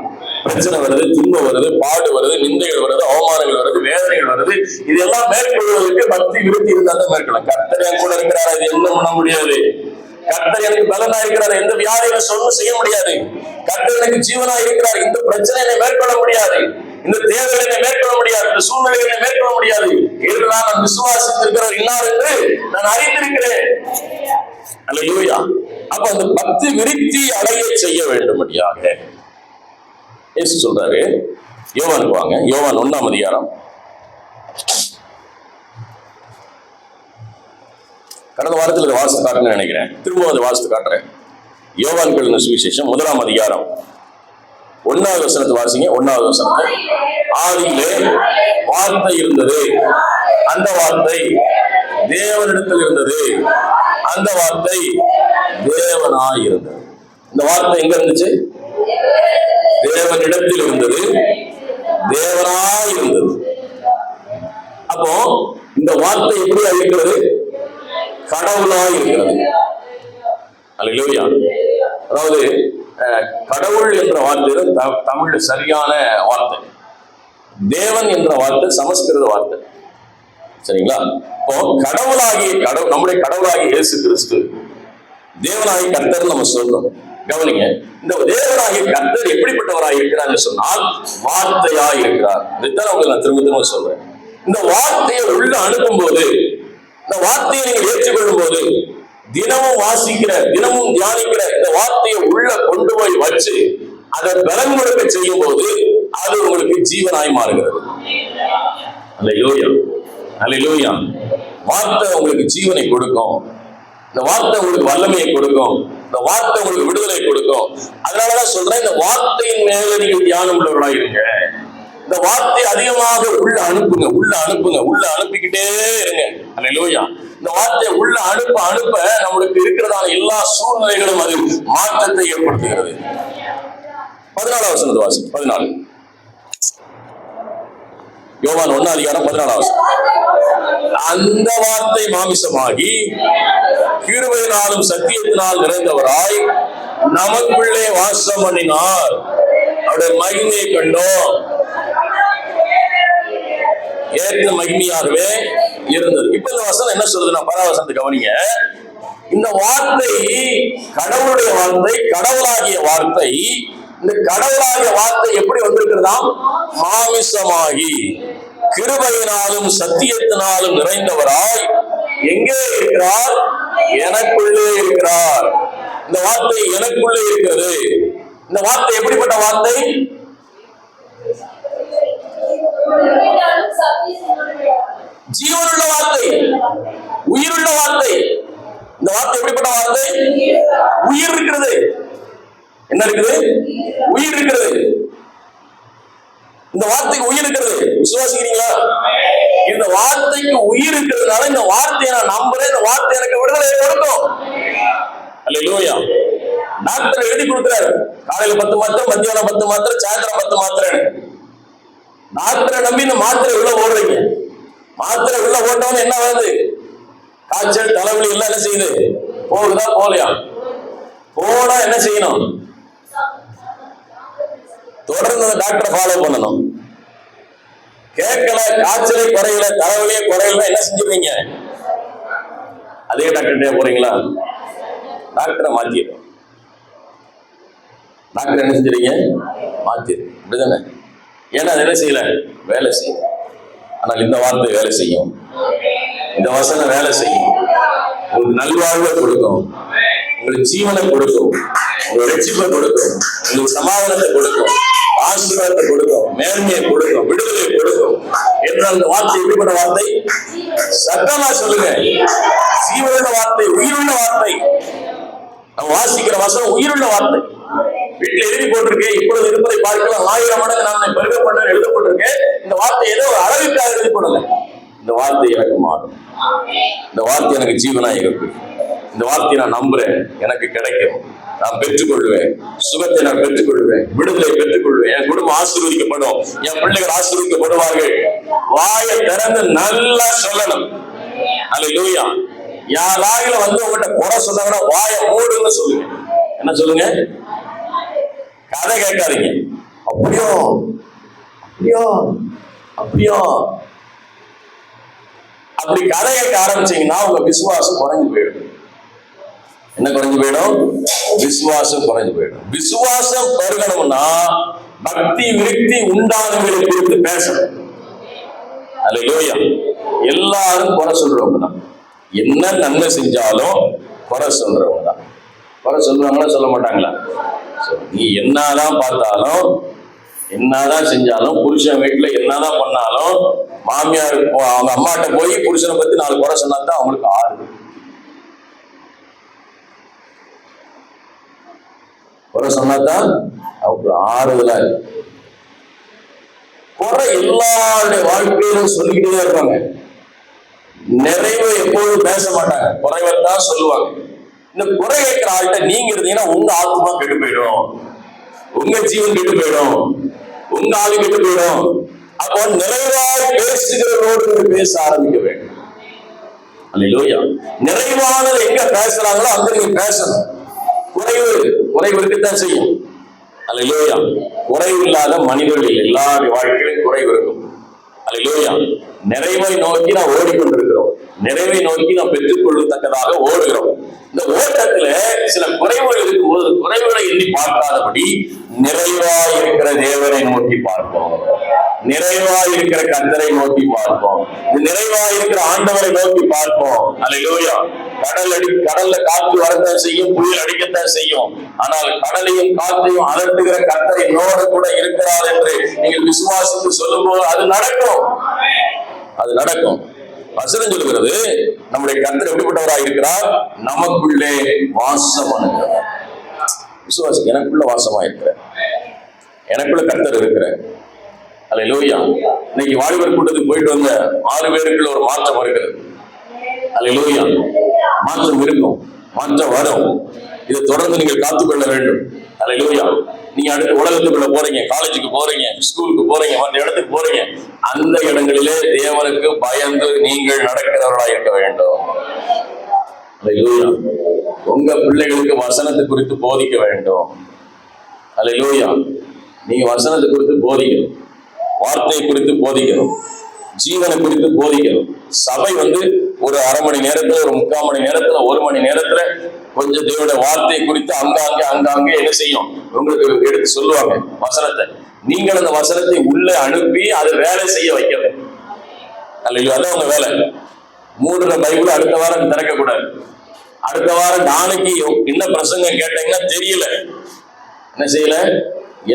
பிரச்சனை வருது, துன்பம் வருது, பாடு வருது, நிந்தைகள் வருது, அவமானங்கள் வருது, வேதனைகள் வருது. இதெல்லாம் மேற்கொள்வதற்கு பக்தி விருத்தி இருந்தா தான் மேற்கொள்ளும். கர்த்தர் என் கூட இருக்கிறார், இது என்ன பண்ண முடியாது. கர்த்தர் எனக்கு பலனா இருக்கிறார், எந்த வியாதியில சொல்லும் செய்ய முடியாது. கர்த்தர் எனக்கு ஜீவனா இருக்கிறார், இந்த பிரச்சனையை மேற்கொள்ள முடியாது, இந்த தேவைகளை மேற்கொள்ள முடியாது, இந்த சூழ்நிலைகளை மேற்கொள்ள முடியாது. இதெல்லாம் நான் விசுவாசித்திருக்கிறார் இன்னார் என்று நான் அறிந்திருக்கிறேன். அல்லேலூயா. அப்ப அந்த பக்தி விருத்தி அடைய செய்ய வேண்டும்படியாக இயேசு சொல்றாரு. யோவானுக்கு வாங்க. யோவான் 1ஆம் அதிகாரம். கடந்த வாரத்தில் வாசித்து காட்டுன்னு நினைக்கிறேன். திரும்ப அதை வாசித்து காட்டுறேன். யோவான் எழுதின சுவிசேஷம் 1ஆம் அதிகாரம் 1வது வசனத்தை வாசிங்க. 1வது வசனத்தை, ஆதியிலே வார்த்தை இருந்தது, அந்த வார்த்தை தேவனிடத்தில் இருந்தது, அந்த வார்த்தை தேவனாய் இருந்தது. இந்த வார்த்தை எங்க இருந்துச்சு? தேவனிடத்தில் இருந்தது, தேவனாய் இருந்தது. அப்போ இந்த வார்த்தை எப்படி இருக்கிறது? கடவுளாய் இருக்கிறது. அல்லேலூயா. அதாவது கடவுள் என்ற வார்த்தை தமிழ்ல சரியான வார்த்தை. தேவன் என்ற வார்த்தை சமஸ்கிருத வார்த்தை. சரிங்களா? இப்போ நம்முடைய கடவுளாகிய இயேசு கிறிஸ்து தேவனாகிய கர்த்தர் நம்ம சொல்றோம். கவனிங்க, இந்த தேவனாகிய கர்த்தர் எப்படிப்பட்டவராக இருக்கிறார் சொன்னால் வார்த்தையாய் இருக்கிறார். இதைத்தான் உங்களுக்கு நான் திரும்ப திரும்ப சொல்றேன். இந்த வார்த்தையை உள்ள அனுப்பும் போது, இந்த வார்த்தையை நீங்கள் ஏற்றுக்கொள்ளும் போது, தினமும் வாசிக்கிற, தினமும் தியானிக்கிற இந்த வார்த்தையை உள்ள கொண்டு போய் வச்சு அதை பலன் கொடுக்க செய்யும் போது அது உங்களுக்கு ஜீவனாய் மாறுகிறது. அல்லேலூயா. அல்லேலூயா. வார்த்தை உங்களுக்கு ஜீவனை கொடுக்கும். இந்த வார்த்தை உங்களுக்கு வல்லமையை கொடுக்கும். இந்த வார்த்தை உங்களுக்கு விடுதலை கொடுக்கும். அதனாலதான் சொல்றேன், இந்த வார்த்தையின் மேல நீங்கள் தியானம் உள்ளவர்களாக இருங்க. இந்த வார்த்தை அதிகமாக உள்ள அனுப்புங்க, உள்ள அனுப்புங்க, உள்ள அனுப்பிக்கிட்டே இருங்க. அல்லேலூயா. இந்த வார்த்தையை உள்ள அனுப்ப அனுப்ப நம்மளுக்கு இருக்கிறதான எல்லா சூழ்நிலைகளும் அது மாற்றத்தை ஏற்படுத்துகிறது. 14வது வசனத்தை வாசி. 14. யோவான் 1ஆம் அதிகாரம் 14வது வசனம். அந்த வார்த்தை மாமிசமாகி கிருபையினாலும் சத்தியத்தினால் நிறைந்தவராய் நமக்குள்ளே வாசம் பண்ணினார். அவருடைய மகிமையை கண்டோம். ஏற்ற மகிமையாகவே இருந்தது. இப்ப இந்த வசனம் என்ன சொல்றது? நான் 10வது வசனத்தை கவனிங்க. இந்த வார்த்தை கடவுளுடைய வார்த்தை, கடவுளாகிய வார்த்தை. இந்த கடவுளாகிய வார்த்தை எப்படி வந்திருக்கிறதாம்? மாமிசமாகி கிருபையினாலும் சத்தியத்தினாலும் நிறைந்தவராய் எங்கே இருக்கிறார்? எனக்குள்ளே இருக்கிறார். இந்த வார்த்தை எனக்குள்ளே இருக்கிறது. இந்த வார்த்தை எப்படிப்பட்ட வார்த்தை? ஜீவனுள்ள வார்த்தை, உயிருள்ள வார்த்தை. இந்த வார்த்தை எப்படிப்பட்ட வார்த்தை? உயிர் இருக்கிறது. என்ன இருக்குது? உயிர் இருக்கிறது. இந்த வார்த்தைக்கு உயிர் இருக்கிறது. விசுவாசிக்கிறீங்களா? இந்த வார்த்தைக்கு உயிர் இருக்கிறதுனால இந்த வார்த்தையை நான் நம்புறேன். இந்த வார்த்தை எனக்கு விடுதலை கொடுக்கும். அல்லேலூயா. டாக்டர் எழுதி கொடுக்கிறாரு, காலையில 10 மாத்திரை, மத்தியானம் 10 மாத்திரை, சாயந்தரம் 10 மாத்திரை. டாக்டரை நம்பி இந்த மாத்திரை உள்ள ஓடுறீங்க. மாத்திரை உள்ள ஓட்டவங்க என்ன வருது? காய்ச்சல், தலைவலி எல்லாம் என்ன செய்யுது? போகுதா போலையா? போனா என்ன செய்யணும்? தொடர்ந்து அந்த டாக்டரை ஃபாலோ பண்ணணும். கேட்கல, காய்ச்சலே குறையல, தலைவலியே குறையல, என்ன செஞ்சுருவீங்க? அதே டாக்டர்கிட்ட போறீங்களா? டாக்டரை மாத்திடும். டாக்டர் என்ன செஞ்சுறீங்க? மாத்திடு. அப்படிதானே? ஏன்னா அது என்ன செய்யல? வேலை செய்யும். ஆனால் இந்த வார்த்தை வேலை செய்யும். இந்த வசனம் வேலை செய்யும். உங்களுக்கு நல்வாழ்வை கொடுக்கும், உங்களுக்கு ஜீவனை கொடுக்கும், உங்களுக்கு ரட்சிப்பை கொடுக்கும், உங்களுக்கு சமாதானத்தை கொடுக்கும், ஆசீர்வாதத்தை கொடுக்கும், மேன்மையை கொடுக்கும், விடுதலை கொடுக்கும். என்றால் இந்த வார்த்தை எப்படிப்பட்ட வார்த்தை? சத்தமா சொல்லுங்க. ஜீவனுள்ள வார்த்தை, உயிருள்ள வார்த்தை. நம்ம வாசிக்கிற வசனம் உயிருள்ள வார்த்தை. வீட்டுல எழுதி போட்டிருக்கேன், இப்பொழுது இருப்பதை பார்க்கலாம் 1000 மடங்கு நான் பெருக பண்ண எழுதப்பட்டிருக்கேன். இந்த வார்த்தை ஏதோ ஒரு அளவுக்காக எழுதி போடல. இந்த வார்த்தை எனக்கு மாறும். இந்த வார்த்தை எனக்கு ஜீவனா இருக்கு. இந்த வார்த்தையை நான் நம்புறேன், எனக்கு கிடைக்கும், நான் பெற்றுக்கொள்வேன், சுகத்தை நான் பெற்றுக்கொள்வேன், விடுதலை பெற்றுக்கொள்வேன், என் குடும்பம் ஆசீர்வதிக்கப்படும், என் பிள்ளைகள் ஆசீர்வதிக்கப்படுவார்கள். வாயை திறந்து நல்லா சொல்லணும். அல்லேலூயா. யாராயில வந்து உங்கள்கிட்ட குறை சொன்னாங்கன்னா வாயை மூடுன்னு சொல்லுங்க. என்ன சொல்லுங்க? கதை கேட்காதீங்க. அப்படியோ அப்படியோ அப்படியோ அப்படி கதை கேட்க ஆரம்பிச்சீங்கன்னா உங்க விசுவாசம் குறைஞ்சு போயிடும். என்ன குறைஞ்சு போயிடும்? விசுவாசம் குறைஞ்சு போயிடும். விசுவாசம் பெருகணும்னா பக்தி விருத்தி உண்டானவர்களை குறித்து பேசணும். அல்லேலூயா. எல்லாரும் குறை சொல்றவங்க தான். என்ன நன்மை செஞ்சாலும் குறை சொல்றவங்க தான். குறை சொல்லுவாங்களா சொல்ல மாட்டாங்களா? நீ என்னதான் பார்த்தாலும், என்னதான் செஞ்சாலும், புருஷன் வீட்டுல என்னதான் பண்ணாலும், மாமியார் அவங்க அம்மாட்ட போய் புருஷனை பத்தி 4 குறை சொன்னாதான் அவங்களுக்கு ஆறுது. குறை சொன்னாதான் அவங்களுக்கு ஆறுதலா இருக்கு. குறை எல்லாருடைய வாழ்க்கையிலும் சொல்லிக்கிட்டே இருப்பாங்க. நிறைவை எப்போதும் பேச மாட்டாங்க, குறைவத்தான் சொல்லுவாங்க. இந்த குறை கேட்கிற ஆள்கிட்ட நீங்க இருந்தீங்கன்னா உங்க ஆத்மா கெட்டு போயிடும், உங்க ஜீவன் கெட்டு போயிடும், உங்க ஆளு கெட்டு போயிடும். அப்போ நிறைவாய் பேசுகிறவரோடு பேச ஆரம்பிக்க வேண்டும். அல்லேலூயா. நிறைவானது எங்க பேசுறாங்களோ அங்க நீங்க பேசணும். குறைவு இருக்கத்தான் செய்யும். அல்லேலூயா. குறைவு இல்லாத மனிதர்கள் எல்லாருடைய வாழ்க்கையிலும் குறைவு இருக்கும். அல்லேலூயா. நிறைவை நோக்கி நாம் ஓடிக்கொண்டிருக்கிறோம். நிறைவை நோக்கி நாம் பெற்றுக்கொள்ளத்தக்கதாக ஓடுகிறோம். இந்த ஓட்டத்துல சில குறைவுகள் இருக்கும்போது குறைவுகளை எண்ணி பார்க்காதபடி நிறைவாய் இருக்கிற தேவனை நோக்கி பார்ப்போம், நிறைவாய் இருக்கிற கர்த்தரை நோக்கி பார்ப்போம், நிறைவாய் இருக்கிற ஆண்டவரை நோக்கி பார்ப்போம். அல்லேலூயா. கடல்ல காற்று வரத்தான் செய்யும், புயல் அடிக்கத்தான் செய்யும். ஆனால் கடலையும் காற்றையும் அலட்டுகிற கர்த்தரை என்னோடு கூட இருக்கிறார் என்று நீங்கள் விசுவாசித்து சொல்லும் போது அது நடக்கும். அது நடக்கும். வசனம் சொல்லுகிறது, நம்முடைய கர்த்தர் எப்படிப்பட்டவராக இருக்கிறார்? நமக்குள்ளே வாசம் பண்ணுகிறார். விசுவாசி எனக்குள்ள வாசமா இருக்கிற, எனக்குள்ள கர்த்தர் இருக்கிற. அல்லேலூயா. இன்னைக்கு வாலிபர் கூட்டத்துக்கு போயிட்டு வந்த 6 பேருக்குள்ள ஒரு மாற்றம் வருகிறது. அல்லேலூயா. மாற்றம் இருக்கும், மாற்றம் வரும். இதை தொடர்ந்து நீங்கள் காத்துக்கொள்ள வேண்டும். அல்லேலூயா. நீங்க அடுத்த உலகத்துக்குள்ள போறீங்க, காலேஜுக்கு போறீங்க, ஸ்கூலுக்கு போறீங்க, மற்ற இடத்துக்கு போறீங்க. அந்த இடங்களிலே தேவனுக்கு பயந்து நீங்கள் நடக்கிறவர்களா இருக்க வேண்டும். அல்லேலூயா. உங்க பிள்ளைகளுக்கு வசனத்தை குறித்து போதிக்க வேண்டும். அல்லேலூயா. நீங்க வசனத்தை குறித்து போதிக்கணும், வார்த்தையை குறித்து போதிக்கணும், ஜீவனை குறித்து போதிக்கணும். சபை ஒரு அரை மணி நேரத்துல, ஒரு 3/4 மணி நேரத்துல, 1 மணி நேரத்துல கொஞ்சம் தேவனுடைய வார்த்தையை குறித்து அங்காங்கே என்ன செய்யும்? உங்களுக்கு எடுத்து சொல்லுவாங்க வசனத்தை. நீங்கள் அந்த வசனத்தை உள்ளே அனுப்பி அதை வேலை செய்ய வைக்கணும். அல்லேலூயா. அதான் உங்க வேலை. மூடுற பைபிள் அடுத்த வாரம் திறக்க கூடாது. அடுத்த வாரம் நாளைக்கு என்ன பிரசங்கம் கேட்டீங்கன்னா தெரியல, என்ன செய்யல,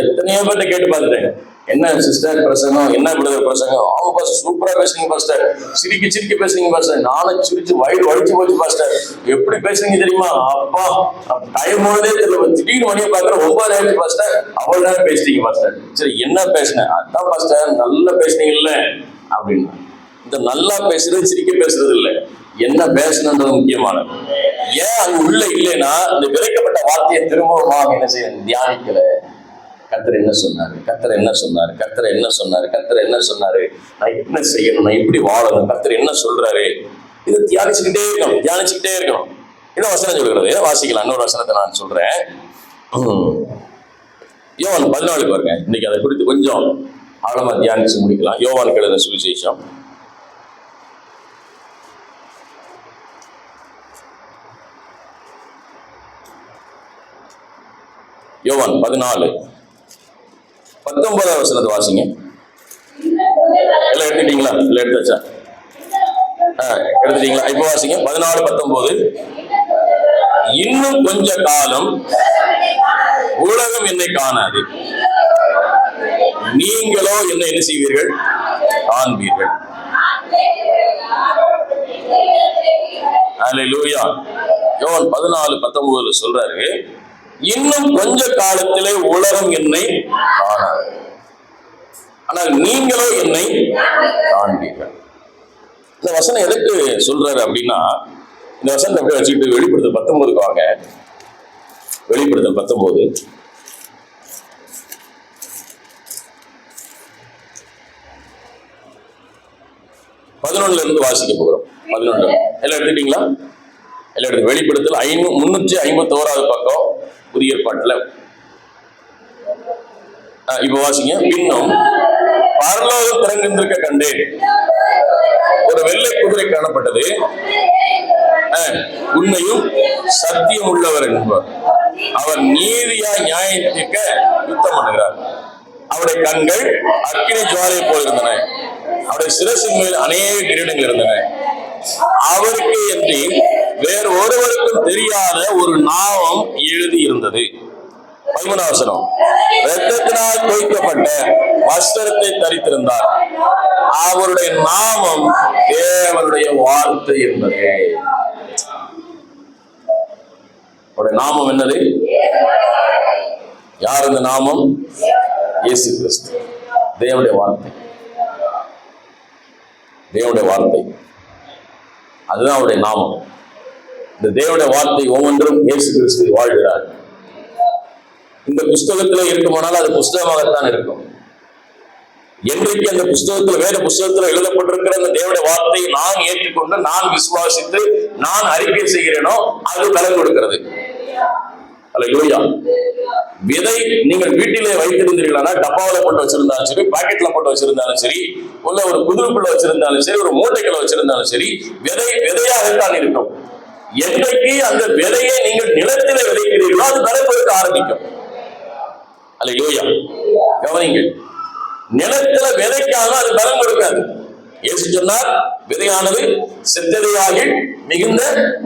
எத்தனையோ பேர்ட்ட கேட்டு பார்த்துட்டேன். என்ன சிஸ்டர் பிரசங்கம், என்ன பிரதர் பிரசங்கம்? அவங்க பாஸ்டர் சூப்பரா பேசுறீங்க பாஸ்டர், சிரிக்க பேசுறீங்க பாஸ்டர். நானும் சிரிச்சு வயிறு வலிச்சு போச்சு பாஸ்டர், எப்படி பேசுறீங்க தெரியுமா? அப்பா டைம் போனதே தெரியல, திடீர்னு மணியை பார்க்குற 9 ஆயிடுச்சு பாஸ்டர், அவ்வளவு நேரம் பேசிட்டீங்க பாஸ்டர். சரி என்ன பேசினேன்? அதான் பாஸ்டர் நல்லா பேசுனீங்கல்ல அப்படின்னு. இந்த நல்லா பேசுறது சிரிக்க பேசுறது இல்லை, என்ன பேசணுன்றது முக்கியமானது. ஏன் அது உள்ள இல்லைன்னா இந்த விதைக்கப்பட்ட வார்த்தையை திரும்பவும் என்ன செய்ய தியானிக்கல. கர்த்தர் என்ன சொன்னாரு, கர்த்தர் என்ன சொன்னாரு, கர்த்தர் என்ன சொன்னாரு, கர்த்தர் என்ன சொன்னாரு, நான் என்ன செய்யணும், நான் எப்படி வாழணும், கர்த்தர் என்ன சொல்றாரு, இது தியானிச்சுக்கிட்டே இருக்கணும். இதை வசனம் சொல்கிறது. வாசிக்கலாம். இன்னொரு வசனத்தை நான் சொல்றேன். யோவான் 14 பாருங்க. இன்னைக்கு அதை குறித்து கொஞ்சம் ஆழமா தியானிச்சு முடிக்கலாம். யோவான் எழுதின சுவிசேஷம் யோவான் 14:19 வசனத்தை வாசிங்க. எல்லாம் எடுத்துட்டீங்களா? இல்லை எடுத்தாச்சா? எடுத்துட்டீங்களா? இப்போ வாசிங்க 14:19. இன்னும் கொஞ்ச காலம் உலகம் என்னை காணாது, நீங்களோ என்ன செய்வீர்கள்? காண்பீர்கள். அல்லேலூயா. யோவான் 14:19 சொல்றாரு, இன்னும் கொஞ்ச காலத்திலே உலகம் என்னை காணாது, ஆனால் நீங்களோ என்னை காண்பீர்கள். இந்த வசனம் எதுக்கு சொல்றாரு அப்படின்னா, இந்த வசனத்தை எப்படி வச்சுக்கிட்டு வெளிப்படுத்தல் 19 வாங்க. வெளிப்படுத்தல் 19 11 இருந்து வாசிக்க போகிறோம். 11 எல்லாம் எடுத்துட்டீங்களா? எல்லாம் எடுத்து வெளிப்படுத்தல் 351 பக்கம் புதிய ஏற்பாட்டுல. இப்ப வாசிங்க. இன்னும் பரலோகம் திறந்திருக்க கண்டேன், ஒரு வெள்ளை குதிரை காணப்பட்டது, உண்மையும் சத்தியம் உள்ளவர் என்பவர், அவர் நீதியா நியாயத்திற்க யுத்தம் பண்ணுகிறார். அவருடைய கண்கள் அக்கினி ஜுவாலை போல் இருந்தன, அவருடைய சிரசின் மேல் அநேக கிரீடங்கள் இருந்தன. அவருக்கு என்று வேறு ஒருவருக்கும் தெரியாத ஒரு நாமம் எழுதி இருந்தது. 13 வசனம். இரத்தத்தினால் தோய்க்கப்பட்ட வஸ்திரத்தை தரித்திருந்தார், அவருடைய நாமம் தேவனுடைய வார்த்தை என்பது. அவருடைய நாமம் என்னது? யார் இந்த நாமம்? இயேசு கிறிஸ்து. தேவனுடைய வார்த்தை, தேவனுடைய வார்த்தை, அதுதான் அவருடைய நாமம். இந்த தேவனுடைய வார்த்தை ஒவ்வொன்றும் இயேசு கிறிஸ்து வாழ்கிறார். இந்த புஸ்தகத்துல இருக்குமானால் அது புஸ்தகமாகத்தான் இருக்கும். என்றைக்கு அந்த புஸ்தகத்துல, வேத புஸ்தகத்துல எழுதப்பட்டிருக்கிற அந்த தேவனுடைய வார்த்தையை நான் ஏற்றுக்கொண்டு, நான் விசுவாசித்து, நான் அறிக்கை செய்கிறேனோ அது பலன் கொடுக்கிறது. அல்லேலூயா. விதை நீங்கள் வீட்டிலே வைத்திருந்தீர்களா, டப்பாவில் போட்டு வச்சிருந்தாலும் சரி, பாக்கெட்ல போட்டு வச்சிருந்தாலும் சரி, உள்ள ஒரு குதிரைக்குள்ள வச்சிருந்தாலும் சரி, ஒரு மூட்டைக்குள்ள வச்சிருந்தாலும் சரி, விதையாகத்தான் இருக்கும். என்றைக்கு அந்த விதையை நீங்கள் நிலத்திலே விதைக்கிறீர்களோ அது பலன் கொடுக்க ஆரம்பிக்கும். அல்லேலூயா. கவனிங்கள், நிலத்துல விதைக்காக அது பலன் கொடுக்காது. இயேசு சொன்னார், விதையானது செத்ததையாகி மிகுந்த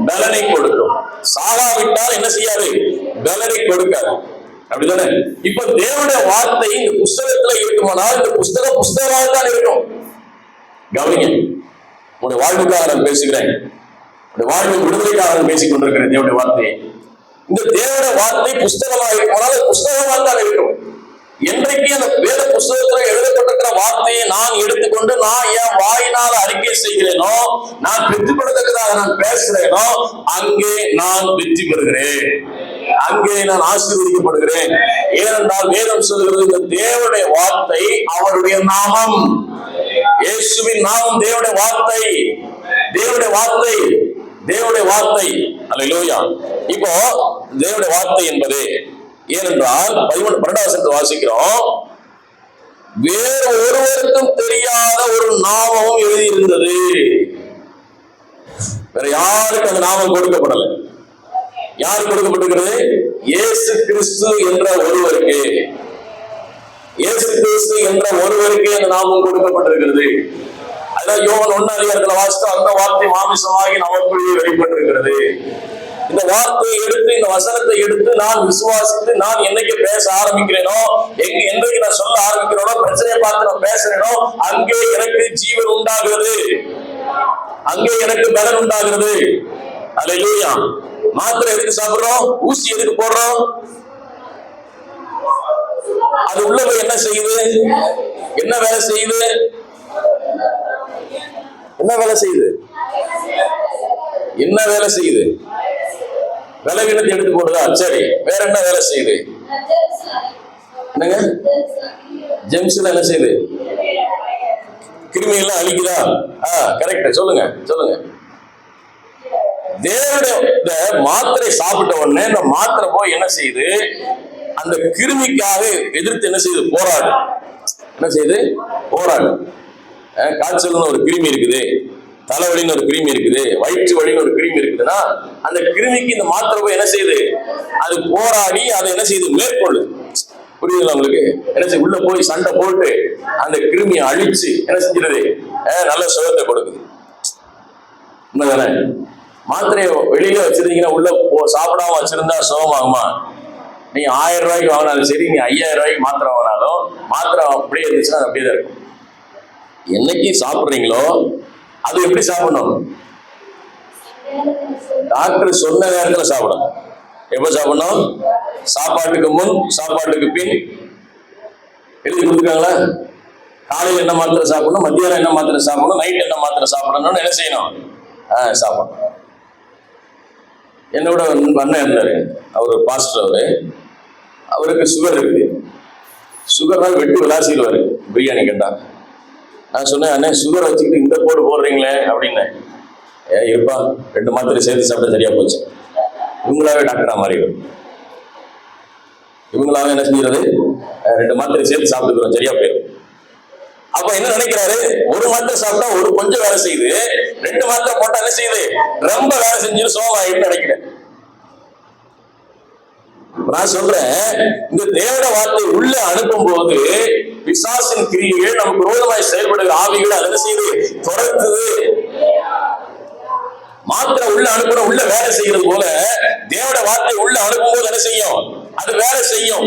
பலனை கொடுக்கும், சாகாவிட்டால் என்ன செய்யாது? பலனை கொடுக்காது. அப்படிதானே? இப்ப தேவனுடைய வார்த்தை இந்த புஸ்தகத்துல இருக்குமானால் இந்த புஸ்தகம் புஸ்தகமாக தான் இருக்கும். கவனிங்க, உங்களுடைய வாழ்வுக்காக நான் பேசுகிறேன், உங்களுடைய வாழ்வு விடுதலைக்காக நான் பேசிக் கொண்டிருக்கிறேன். தேவனுடைய வார்த்தை, இந்த தேவனுடைய வார்த்தை புஸ்தகமாக இருக்குமானால் புஸ்தகமாக தான் இருக்கும். என்றைக்கு அந்த வேத புஸ்தகத்துல எழுதப்பட்டிருக்கிற வார்த்தையை நான் எடுத்துக்கொண்டு நான் என் வாயினால் அறிக்கை செய்கிறேனோ, நான் வெற்றி பெறத்தக்கதாக நான் பேசுறேனோ, அங்கே நான் வெற்றி பெறுகிறேன், அங்கே நான் ஆசீர்வதிக்கப்படுகிறேன். ஏனென்றால் வேதம் சொல்கிறது, இந்த தேவனுடைய வார்த்தை அவருடைய நாமம், இயேசுவின் நாமம் தேவனுடைய வார்த்தை, தேவனுடைய வார்த்தை, தேவனுடைய வார்த்தை. அல்லேலூயா. இப்போ தேவனுடைய வார்த்தை என்பது ஏனென்றால் 12 வாசிக்கிறோம், வேறு ஒருவருக்கும் தெரியாத ஒரு நாமமும் எழுதியிருந்தது. வேற யாருக்கு அந்த நாமம் கொடுக்கப்படலை. யார் கொடுக்கப்பட்டிருக்கிறது? இயேசு கிறிஸ்து என்ற ஒருவருக்கு, இயேசு கிறிஸ்து என்ற ஒருவருக்கு அந்த நாமம் கொடுக்கப்பட்டிருக்கிறது. அதான் யோவான் 1 வாசித்தோம், அந்த வார்த்தை மாமிசமாகி நமக்குள்ளே வெளிப்பட்டிருக்கிறது. இந்த வார்த்தையை எடுத்து, இந்த வசனத்தை எடுத்து நான் விசுவாசித்து நான் என்னைக்கு பேச ஆரம்பிக்கிறேனோ, என்றைக்கு நான் சொல்ல ஆரம்பிக்கிறேனோ, பிரச்சனையை பார்த்து நான் பேசுறேனோ, அங்கே எனக்கு ஜீவன் உண்டாகிறது, அங்கே எனக்கு பலன் உண்டாகிறது. அல்லேலூயா. மாத்திரை எதுக்கு சாப்பிடுறோம்? ஊசி எதுக்கு போடுறோம்? அது உள்ள போய் என்ன செய்யுது? என்ன வேலை செய்யுது? என்ன வேலை செய்யுது? என்ன வேலை செய்யுது? விலகினத்தை எடுத்து போடுதா? சரி, வேற என்ன வேலை செய்யுது? என்னங்க? ஜெம்ஸ்ல என்ன செய்யுது? கிருமி எல்லாம் அழிக்குதா? கரெக்ட். சொல்லுங்க சொல்லுங்க. தேவனுடைய மாத்திரை சாப்பிட்ட உடனே இந்த மாத்திரை போய் என்ன செய்யுது? அந்த கிருமிக்காக எதிர்த்து என்ன செய்யுது? போராடு. என்ன செய்யுது? போராடு. காய்ச்சல்னு ஒரு கிருமி இருக்குது, தலைவலின்னு ஒரு கிருமி இருக்குது, வயிற்று வலின்னு ஒரு கிருமி இருக்குதுன்னா, அந்த கிருமிக்கு இந்த மாத்திரை போய் என்ன செய்யுது? அது போராடி அதை என்ன செய்யுது? மேற்கொள்ளுது. புரியுதுங்களா உங்களுக்கு? என்ன செய்ய? உள்ள போய் சண்டை போட்டு அந்த கிருமியை அழிச்சு என்ன செஞ்சிருது? நல்ல சுகத்தை கொடுக்குது. உண்மைதானே? மாத்திரையை வெளியில வச்சிருந்தீங்கன்னா, உள்ள சாப்பிடாம வச்சிருந்தா சுகமாகுமா? நீங்க 1000 ரூபாய்க்கு வாங்கினாலும் சரி, நீ 5000 ரூபாய்க்கு மாத்திரை வாங்கினாலும் மாத்திரை அப்படியே இருந்துச்சுன்னா அது அப்படியே தான் இருக்கும். என்னைக்கு சாப்பிட்றீங்களோ அது எப்படி சாப்பிடணும்? டாக்டர் சொன்ன நேரத்தில் சாப்பிடணும். எப்ப சாப்பிடணும்? சாப்பாட்டுக்கு முன், சாப்பாட்டுக்கு பின் எழுதி கொடுத்துருக்காங்களா? காலையில் என்ன மாத்திரை சாப்பிடணும், மத்தியானம் என்ன மாத்திரை சாப்பிடணும், நைட் என்ன மாத்திரை சாப்பிடணும்னு என்ன செய்யணும்? சாப்பிடணும். என்னோட அண்ணன் இருந்தாரு, அவர் பாஸ்டர். அவருக்கு சுகர் இருக்குது. சுகர்னால் வெட்டி விளாசிடுவாரு பிரியாணி கேட்டா. நான் சொன்னேன், அண்ணே சுகர் வச்சுக்கிட்டு இந்த போடு போடுறீங்களே அப்படின்னு. இருப்பா, 2 மாத்திரை சேர்த்து சாப்பிட்டா சரியா போச்சு. இவங்களாவே டாக்டரா மாறிடும். இவங்களாவே என்ன செஞ்சுறது? 2 மாத்திரை சேர்த்து சாப்பிட்டுக்கிறோம், சரியா போயிடும். அப்ப என்ன நினைக்கிறாரு? ஒரு மாத்திரை சாப்பிட்டா ஒரு கொஞ்சம் வேலை செய்யுது, 2 மாத்திரை போட்டா என்ன செய்யுது? ரொம்ப வேலை செஞ்சு சோமாயின்னு நினைக்கிறேன். நான் சொல்றேன், இந்த தேவனுடைய வார்த்தை உள்ள அனுப்பும் போது பிசாசின் கிரியைகள், நமக்கு விரோதமாய் செயல்படுகிற ஆவிகள் அதை என்ன செய்யுது? துரத்துது. மாத்திரை உள்ள அனுப்புற உள்ள வேலை செய்யறது போல தேவனுடைய வார்த்தை உள்ள அனுப்பும் போது என்ன செய்யும்? அது வேலை செய்யும்,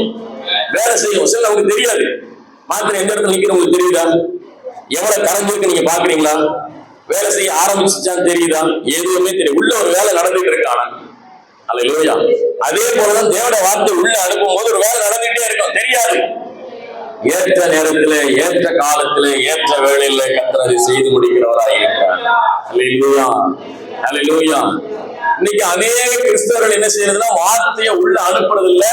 வேலை செய்யும். சில நமக்கு தெரியாது. மாத்திரை எந்த இடத்துல நிற்கிற உங்களுக்கு தெரியுதா? எவ்வளவு கரைஞ்சிருக்கு நீங்க பாக்குறீங்களா? வேலை செய்ய ஆரம்பிச்சுச்சான்னு தெரியுதா? எதுவுமே தெரியும். உள்ள ஒரு வேலை நடந்துட்டு இருக்கானா? அல்லேலூயா. அதே போலதான் தேவனுடைய வார்த்தை உள்ள அனுப்பும் போது ஒரு வேலை நடந்துட்டே இருக்கும், தெரியாது. ஏற்ற நேரத்திலே, ஏற்ற காலத்திலே, ஏற்ற வேளையில கர்த்தர் அதை செய்து முடிக்கிறவராக இருக்கிறார். அல்லேலூயா, அல்லேலூயா. இன்னைக்கு அநேக கிறிஸ்தவர்கள் என்ன செய்யறதுன்னா, வார்த்தையை உள்ள அனுப்புறது இல்ல.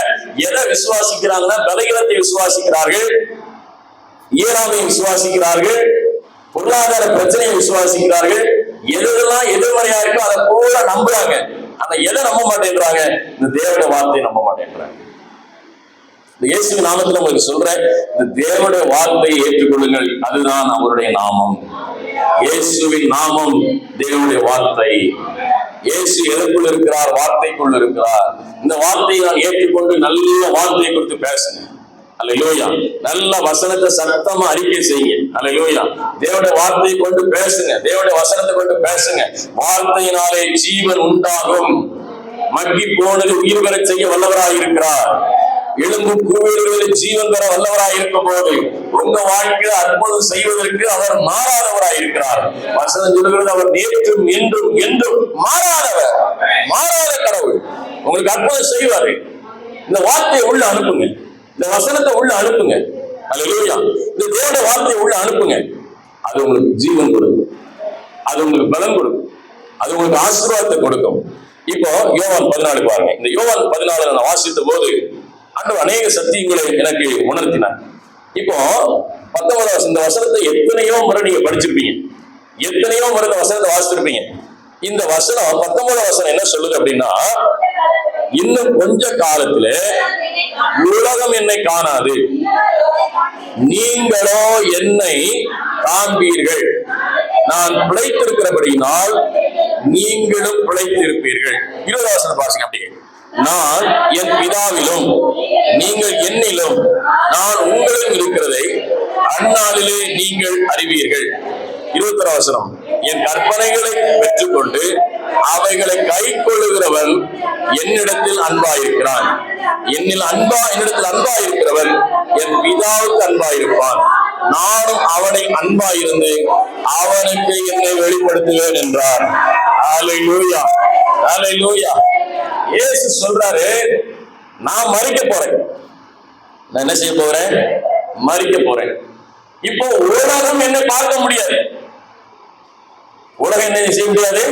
எதை விசுவாசிக்கிறாங்கன்னா, பலகீனத்தை விசுவாசிக்கிறார்கள், இயலாமையை விசுவாசிக்கிறார்கள், பொருளாதார பிரச்சனையை விசுவாசிக்கிறார்கள். எதெல்லாம் எதிர்மறையா இருக்கோ அதை போல நம்புறாங்க. ஆனா எதை நம்ப மாட்டேன்றாங்க? இந்த தேவனுடைய வார்த்தையை நம்ப மாட்டேன்றாங்க. இந்த இயேசுவின் நாமத்தில் உங்களுக்கு சொல்றேன், இந்த தேவனுடைய வார்த்தையை ஏற்றுக்கொள்ளுங்கள். அதுதான் அவருடைய நாமம். இயேசுவின் நாமம் தேவனுடைய வார்த்தை. இயேசு எதற்குள் இருக்கிறார்? வார்த்தைக்குள் இருக்கிறார். இந்த வார்த்தையை நான் ஏற்றுக்கொண்டு நல்ல வார்த்தையை குறித்து பேசுங்க. அல்லேலூயா. நல்ல வசனத்தை சத்தமா அறிக்கை செய்யுங்க. அல்லேலூயா. தேவனுடைய வார்த்தையை கொண்டு பேசுங்க, தேவனுடைய வசனத்தை கொண்டு பேசுங்க. வார்த்தையினாலே ஜீவன் உண்டாகும். மக்கி போனது உயிர் பெற செய்ய வல்லவராய் இருக்கிறார். எலும்பு கூறுகளில் ஜீவன் பெற வல்லவராய் இருக்கும் போது உங்க வாழ்க்கையில் அற்புதம் செய்வதற்கு அவர் மாறாதவராய் இருக்கிறார். வசனம் சொல்லுகிறது, அவர் நேற்றும் என்றும் என்றும் மாறாதவர், மாறாத கடவுள். உங்களுக்கு அற்புதம் செய்வாரு. இந்த வார்த்தையை உள்ள அனுப்புங்க, இந்த வசனத்தை உள்ள அனுப்புங்க. அல்லேலூயா. இந்த தேவனுடைய வார்த்தையை உள்ள அனுப்புங்க. அது உங்களுக்கு ஜீவன் கொடுக்கும், அது உங்களுக்கு பலம் கொடுக்கும், அது உங்களுக்கு ஆசீர்வாதத்தை கொடுக்கும். இப்போ யோவான் 14 பாருங்க. இந்த யோவான் 14 நான் வாசித்த போது ஆண்டவர் அநேக சத்தியங்களை எனக்கு உணர்த்தினார். இப்போ 19 இந்த வசனத்தை எத்தனையோ முறை நீங்க படிச்சிருப்பீங்க, எத்தனையோ முறை இந்த வசனத்தை வாசிச்சிருப்பீங்க. இந்த வசனம் 19 வசனம் என்ன சொல்லுது அப்படின்னா, இன்னும் கொஞ்ச காலத்துல உலகம் என்னை காணாது, நீங்களோ என்னை காண்பீர்கள். நான் பிழைத்திருக்கிறபடியினால் நீங்களும் பிழைத்திருப்பீர்கள். 20 வசனம் பாருங்க. அப்படியே, நான் என் பிதாவிலும் நீங்கள் என்னிலும் நான் உங்களிலும் இருக்கிறதை அந்நாளிலே நீங்கள் அறிவீர்கள். 21 வசனம். என் கற்பனைகளை பெற்றுக்கொண்டு அவைகளை கை கொள்ளுகிறவன் என்னிடத்தில் அன்பாயிருக்கிறான். என்னிடத்தில் அன்பாயிருக்கிறவன் என் பிதாவுக்கு அன்பாயிருப்பான். நானும் அவனை அன்பாயிருந்து அவனுக்கு என்னை வெளிப்படுத்துவேன் என்றார். ஹல்லேலூயா, ஹல்லேலூயா. இயேசு சொல்றாரு, நான் மரிக்க போறேன். நான் என்ன செய்ய போறேன்? மரிக்க போறேன். இப்போ உலகம் என்னை பார்க்க முடியாது. உலகம் என்ன செய்ய முடியாது?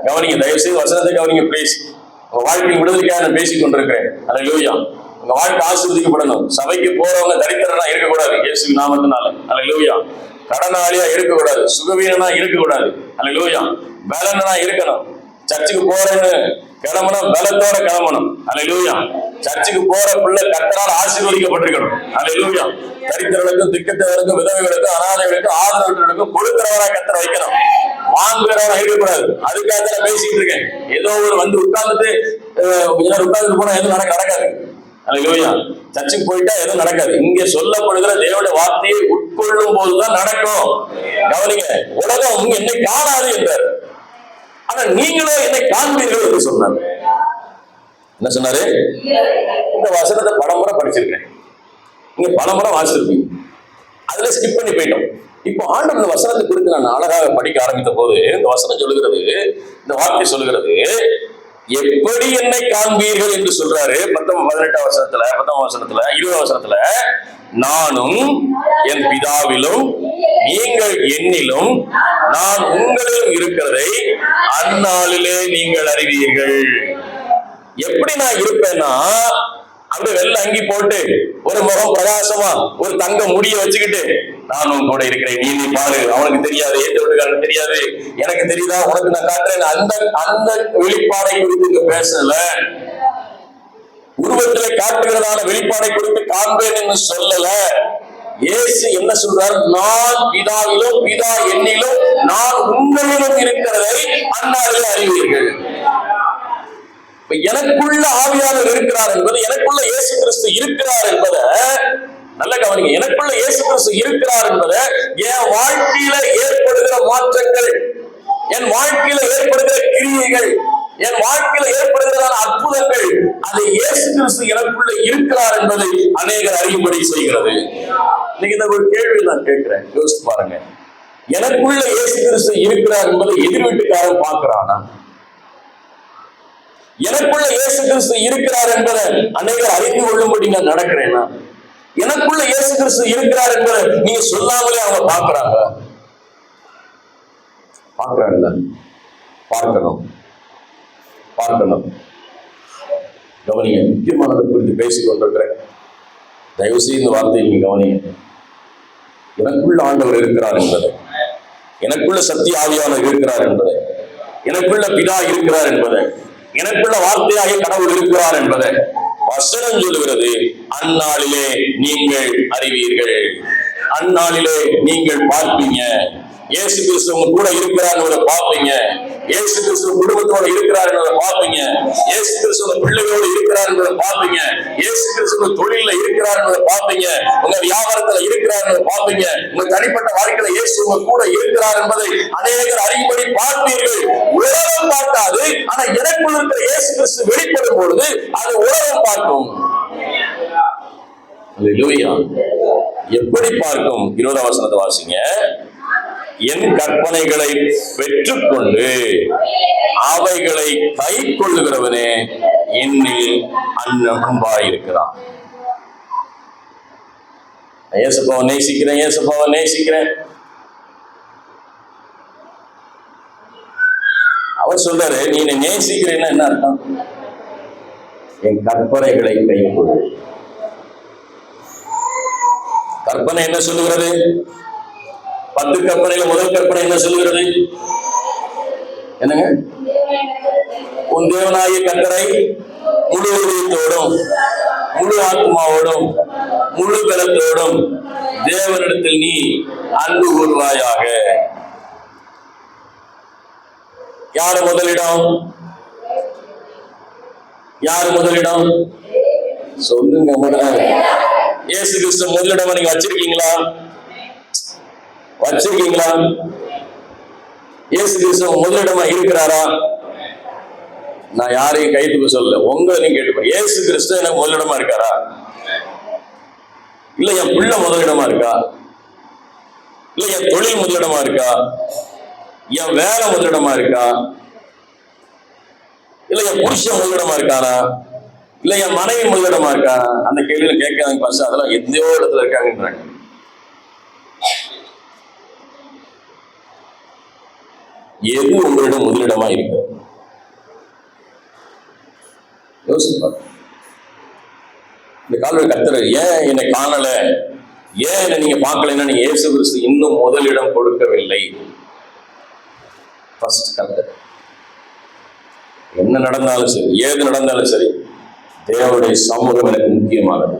கவனிங்க, தயவு செய்து வசனத்தை கவனிங்க ப்ளீஸ். உங்க வாழ்க்கை விடுதலைக்காக நான் பேசிக் கொண்டிருக்கிறேன். ஹல்லேலூயா. உங்க வாழ்க்கை ஆசீர்வதிக்கப்படணும். சபைக்கு போறவங்க தரித்திரனா இருக்கக்கூடாது இயேசுவின் நாமத்தினால. ஹல்லேலூயா. கடனாளியா இருக்கக்கூடாது, சுகவீனனா இருக்கக்கூடாது. ஹல்லேலூயா. பலனா இருக்கணும். சர்ச்சுக்கு போறேன்னு கிளம்பணும், பலத்தோட கிளம்பணும். ஹல்லேலூயா. சர்ச்சுக்கு போற பிள்ளை கர்த்தரால் ஆசீர்வதிக்கப்பட்டிருக்கணும். ஹல்லேலூயா. தரித்திரர்களுக்கும், திக்கற்றவர்களுக்கும், விதவைகளுக்கும், அனாதைகளுக்கும், ஆதரவற்றவர்களுக்கும் கொடுக்கிறவரா கர்த்தரை வைக்கணும். வாங்குறவரா இருக்கக்கூடாது. அதுக்காக நான் பேசிட்டு இருக்கேன். ஏதோ ஒரு வந்து உட்கார்ந்துட்டு போனா எதுவும் நடக்காது. ஹல்லேலூயா. சர்ச்சுக்கு போயிட்டா எதுவும் நடக்காது. இங்க சொல்லப்படுகிற தேவனுடைய வார்த்தையை உட்கொள்ளும் போதுதான் நடக்கும். கவனிங்க, உலகம் என்னை காணாது என்றார், ஆனா நீங்களோ என்னை காண்பீர்கள் என்று சொன்னார். என்ன சொன்னாரு? இந்த வசனத்தை பலமுறை படிச்சிருக்கேன், நீங்க பலமுறை வாசிச்சிருப்பீங்க. அதுல ஸ்கிப் பண்ணி போயிட்டோம். இப்போ ஆண்டவர் இந்த வசனத்தை குறித்து நான் அழகாக படிக்க ஆரம்பித்த போது இந்த வசனம் சொல்லுகிறது, இந்த வார்த்தை சொல்லுகிறது, எப்படி என்னை காண்பீர்கள் என்று சொல்றாரு. 18 வசனத்துல, 20 வசனத்துல, நானும் என் பிதாவிலும் நீங்கள் என்னிலும் நான் உங்களிலும் இருக்கிறதை அந்நாளிலே நீங்கள் அறிவீர்கள். எப்படி நான் இருப்பேன்னா, அப்படி வெள்ள அங்கி போட்டு ஒரு முகம் பிரகாசமா ஒரு தங்க முடிய வச்சுக்கிட்டு நான் உன் கூட இருக்கிறேன், நீ பாரு, அவனுக்கு தெரியாது, ஏற்ற வீட்டுக்காரனுக்கு தெரியாது, எனக்கு தெரியுதா, உனக்கு நான் காட்டுறேன். அந்த வெளிப்பாடை குறித்து பேசல. உருவத்திலே காட்டுகிறதான வெளிப்பாடை குறித்து காண்பேன் என்று சொல்லல. இயேசு என்ன சொல்றார்? நான் பிதாவிலும் பிதா என்னிலும் நான் உங்களிலும் இருக்கிறதை அந்நாளிலே அறிவீர்கள். எனக்குள்ள ஆவியானவர் இருக்கிறார் என்பது, எனக்குள்ள இயேசு கிறிஸ்து இருக்கிறார் என்பதை நல்ல கவனிங்க. எனக்குள்ள இயேசு கிறிஸ்து இருக்கிறார் என்பதை என் வாழ்க்கையில ஏற்படுகிற மாற்றங்கள், என் வாழ்க்கையில ஏற்படுகிற கிரியைகள், என் வாழ்க்கையில ஏற்படுகிற அற்புதங்கள், அது இயேசு கிறிஸ்து எனக்குள்ள இருக்கிறார் என்பதை அநேகர் அறியும்படி செய்கிறது. இன்னைக்கு இந்த ஒரு கேள்வி நான் கேட்கிறேன், யோசிச்சு பாருங்க. எனக்குள்ள இயேசு கிறிஸ்து இருக்கிறார் என்பதை எதிர் வீட்டுக்காரன் பார்க்கிறானா? எனக்குள்ள இயேசு கிறிஸ்து இருக்கிறார் என்பதை அநேகர் அறிந்து கொள்ளும்படி நான் நடக்கிறேனா? எனக்குள்ள இயேசு கிறிஸ்து இருக்கிறார் என்பதை நீங்க சொல்லாமலே அவங்க பார்க்கிறாங்க. பார்க்கணும். கவனிங்க, முக்கியமானதை குறித்து பேசிக் கொண்டிருக்கிறேன். தயவு செய்து இந்த வார்த்தையை நீங்க கவனிங்க. எனக்குள்ள ஆண்டவர் இருக்கிறார் என்பதை, எனக்குள்ள சத்திய ஆவியானவர் இருக்கிறார் என்பதை, எனக்குள்ள பிதா இருக்கிறார் என்பதை, எனக்குள்ள வார்த்தையாக கடவுள் இருக்கிறார் என்பதை வசனம் சொல்லுகிறது. அந்நாளிலே நீங்கள் அறிவீர்கள், அந்நாளிலே நீங்கள் பார்ப்பீங்க. இயேசு கிறிஸ்து உங்க கூட இருக்கிறார் என்பதை பார்ப்பீங்க. இயேசு கிறிஸ்து குடும்பத்தோட இருக்கிறார் என்பதை பார்ப்பீங்க. இயேசு கிறிஸ்து உங்க பிள்ளைகளோடு இருக்கிறார் என்பதை பார்ப்பீங்க. இயேசு கிறிஸ்து உங்க தொழில இருக்கிறார் என்பதை பார்ப்பீங்க. உங்க வியாபாரத்துல இருக்கிறார் என்பதை பார்ப்பீங்க. உங்க தனிப்பட்ட வாழ்க்கையில இயேசு உங்க கூட இருக்கிறார் என்பதை அநேகர் அறியும்படி பார்ப்பீர்கள். உலகம் பார்க்காது, ஆனா எனக்குள்ள இருக்கிற இயேசு கிறிஸ்து வெளிப்படும் பொழுது அது உலகம் பார்க்கும். அல்லேலூயா. எப்படி பார்க்கும்? 20 வசனத்தை வாசிங்க. என் கற்பனைகளை பெற்றுக்கொண்டு அவைகளை கை கொள்ளுகிறவனே என்னில் அன்பாயிருக்கிறான். ஏசப்பாவை நேசிக்கிறேன், ஏசப்பாவை நேசிக்கிறேன். அவர் சொல்றாரு, நீ நேசிக்கிறேன்னா என்ன அர்த்தம்? என் கற்பனைகளை கை கொள். கற்பனை என்ன சொல்லுகிறது? 10 கற்பனையில முதல் கற்பனை என்ன சொல்லுகிறது? என்னங்க? உன் தேவனாகிய கர்த்தரை முழு இதயத்தோடும், முழு ஆத்மாவோடும், முழு பலத்தோடும் தேவனிடத்தில் நீ அன்பு கூர்வாயாக. யாரு முதலிடம்? யாரு முதலிடம்? சொல்லுங்க. இயேசு கிறிஸ்து முதலிடம் நீங்க வச்சிருக்கீங்களா? இயேசு கிறிஸ்து முதலிடமா இருக்கிறாரா? நான் யாரையும் கைத்துக்கு சொல்லல, உங்களை நீங்க கேட்டுப்பேன். இயேசு கிறிஸ்து எனக்கு முதலிடமா இருக்காரா? இல்ல என் பிள்ளை முதலிடமா இருக்கா? இல்ல என் தொழில் முதலிடமா இருக்கா? என் வேலை முதலிடமா இருக்கா? இல்ல என் புருஷன் முதலிடமா இருக்காரா? இல்ல என் மனைவி முதலிடமா இருக்காரா? அந்த கேள்வியில கேட்காதீங்க பாஸ், அதெல்லாம் எந்தோ இடத்துல இருக்காங்கன்றாங்க. எது உங்களிடம் முதலிடமா இருக்கு? யோசிப்பாங்க. இந்த கால்வழி கர்த்தர் ஏன் என்னை காணல, ஏன் என்ன நீங்க பார்க்கலன்னா, நீங்க இயேசு கிறிஸ்து இன்னும் முதலிடம் கொடுக்கவில்லை. ஃபர்ஸ்ட் கர்த்தர் என்ன நடந்தாலும் சரி, ஏது நடந்தாலும் சரி, தேவனுடைய சமூகம் எனக்கு முக்கியமானது.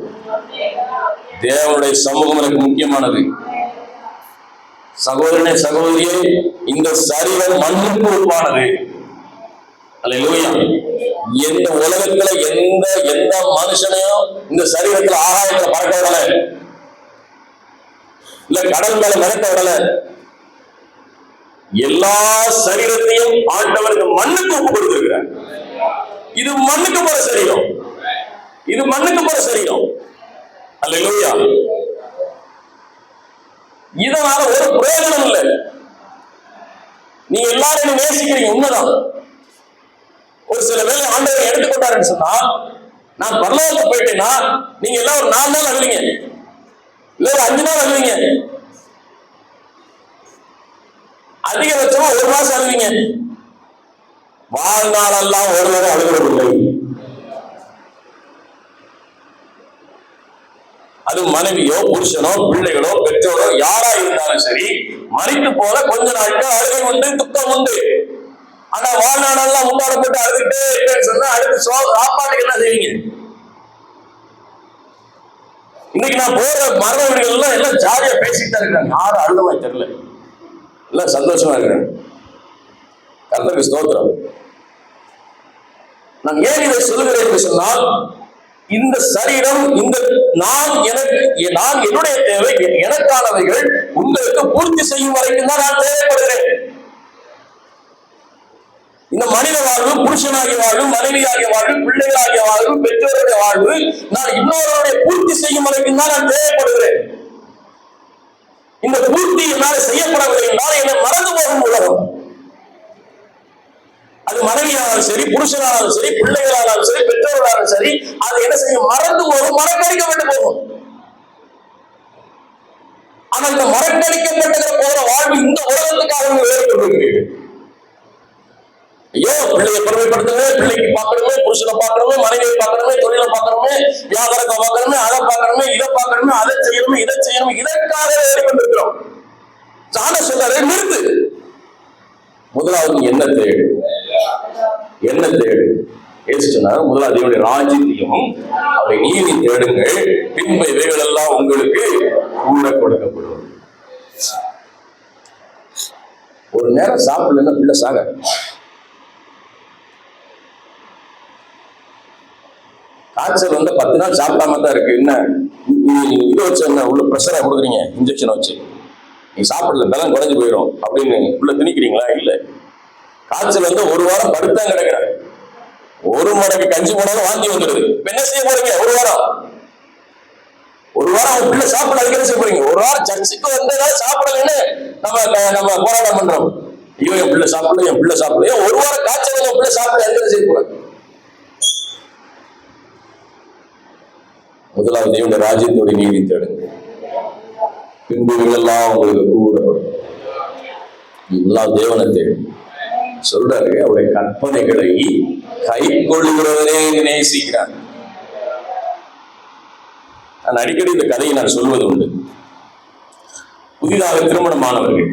தேவனுடைய சமூகம் எனக்கு முக்கியமானது. சகோதரனே சகோதரியே, இந்த சரீரம் மண்ணுக்கு ஒப்பானது. அல்லேலூயா. எந்த உலகத்துல எந்த மனுஷனையும் இந்த சரீரத்துல ஆகாயத்துல பறக்க விடல, இல்ல கடல் மேல மிதக்க விடல. எல்லா சரீரத்தையும் ஆண்டவருக்கு மண்ணுக்கு ஒப்பு கொடுத்திருக்கிறார். இது மண்ணுக்கு போற சரீரம், இது மண்ணுக்கு போற சரீரம். அல்லேலூயா. இதனால ஒரு பிரயோஜனம் இல்லை. நீங்க எல்லாரும் நேசிக்கிறீங்க, உண்மைதான். ஒரு சில வேலை ஆண்டவர் எடுத்துக்கொண்டாருன்னு சொன்னா, நான் பரலோகத்துக்கு போயிட்டேன்னா நீங்க எல்லாம் ஒரு 4 நாள் அழுவீங்க, இல்ல ஒரு 5 நாள் அழுவீங்க, அதிகபட்சமா 1 மாசம் அழுவீங்க. வாழ்நாளெல்லாம் ஒரு நேரம் அழுகிறதில்லை. அது மனைவியோ புருஷனோ பிள்ளைகளோ பெற்றோரோ யாரா இருந்தாலும் சரி, மறித்து போல கொஞ்ச நாட்கள் அழுகை உண்டு, துக்கம் உண்டு. ஆனா வாழ்நாளெல்லாம் முன்னாடி போட்டு அழுதுகிட்டே இருக்கேன்னு சொன்னா அடுத்து சாப்பாட்டுக்கு என்ன செய்வீங்க? இன்னைக்கு நான் போற மரண வீடுகள் எல்லாம் ஜாலியா பேசிட்டு தான் இருக்காங்க, யாரும் அழுதமாய் தெரியல, எல்லாம் சந்தோஷமா இருக்கிறாங்க. கர்த்தருக்கு ஸ்தோத்திரம். நான் ஏன் இதை சொல்லுகிறேன் என்று சொன்னால், இந்த சரீரம், இந்த நான் என்னுடைய தேவை, எனக்கானவைகள் உங்களுக்கு பூர்த்தி செய்யும் வரைக்கும் தான் நான் தேவைப்படுகிறேன். இந்த மனித வாழ்வு, புருஷனாகிய வாழ்வு, மனைவியாகிய வாழ்வு, பிள்ளைகளாகிய வாழ்வு, பெற்றோருடைய வாழ்வு, நான் இன்னொருடைய பூர்த்தி செய்யும் வரைக்கும் தான் நான் தேவைப்படுகிறேன். இந்த பூர்த்தி என்னால் செய்யப்படவில்லை என்றால் என்னை மறந்து போகும் உலகம். அது மனைவியானாலும் சரி, புருஷனானாலும் சரி, பிள்ளைகளானாலும் சரி, பெற்றோர்களானாலும் சரி, அது என்ன செய்யும்? மறந்து போகும், மறக்கடிக்கப்பட்டு போகும். ஆனால் இந்த மறக்கடிக்கப்பட்ட போற வாழ்வு இந்த உலகத்துக்காக வேறுபட்டிருக்கிறீர்கள். ஐயோ, பிள்ளையை பெருமைப்படுத்தணுமே, பிள்ளைக்கு பார்க்கணுமே, புருஷனை பார்க்கணுமே, மனைவியை பார்க்கணுமே, தொழிலை பார்க்கணுமே, வியாபாரத்தை பார்க்கணுமே, அதை பார்க்கணுமே, இதை பார்க்கணுமே, அதை செய்யணுமே, இதை செய்யணுமே, இதற்காக வேறுபட்டிருக்கிறோம். சாண சொல்றாரு, நிறுத்து. முதலாவது என்ன தேடு, என்ன தேடு? ஏசு சொன்னார், முதலாவது தேவனுடைய ராஜ்யத்தையும் அவருடைய நீதி தேடுங்கள், பின்பு இவைகள் எல்லாம் உங்களுக்கு கூட கொடுக்கப்படும். ஒரு நேரம் சாப்பிடலன்னா பிள்ளை சாக. காய்ச்சல் 10 நாள் சாப்பிடாம தான் இருக்கு. என்ன இதை வச்சு என்ன உள்ள ப்ரெஷரா கொடுக்குறீங்க? இன்ஜெக்ஷன் வச்சு நீ சாப்பிடல, பலம் குறைஞ்சு போயிடும் அப்படின்னு உள்ள திணிக்கிறீங்களா? இல்லை. காய்ச்சல் 1 வாரம் படுத்தான் கிடக்குற, 1 மடங்கு கஞ்சி போனாலும் வாங்கி வந்துடுது. என்ன செய்ய போறீங்க? ஒரு வாரம் அவங்க பிள்ளை சாப்பிட அதுக்கு என்ன செய்ய போறீங்க? ஒரு வாரம் சர்ச்சுக்கு வந்ததால சாப்பிடலன்னு நம்ம போராட்டம் பண்றோம். ஐயோ, என் பிள்ளை சாப்பிடல, என் பிள்ளை சாப்பிடல. ஒரு வாரம் காய்ச்சல் என் பிள்ளை சாப்பிட என்ன செய்ய போறாங்க? முதலாவது தேவனுடைய ராஜ்யத்தோட நீதி தேடுங்க, பின்பு எல்லாம் உங்களுக்கு கூடப்படும். எல்லாம் தேவனை தேடு சொல்றாரு. அவருடைய கற்பனைகளை கை கொள்ளுகிறவரே நேசிக்கிறார். நான் அடிக்கடி இந்த கதையை நான் சொல்வது உண்டு. புதிதாக திருமணமானவர்கள்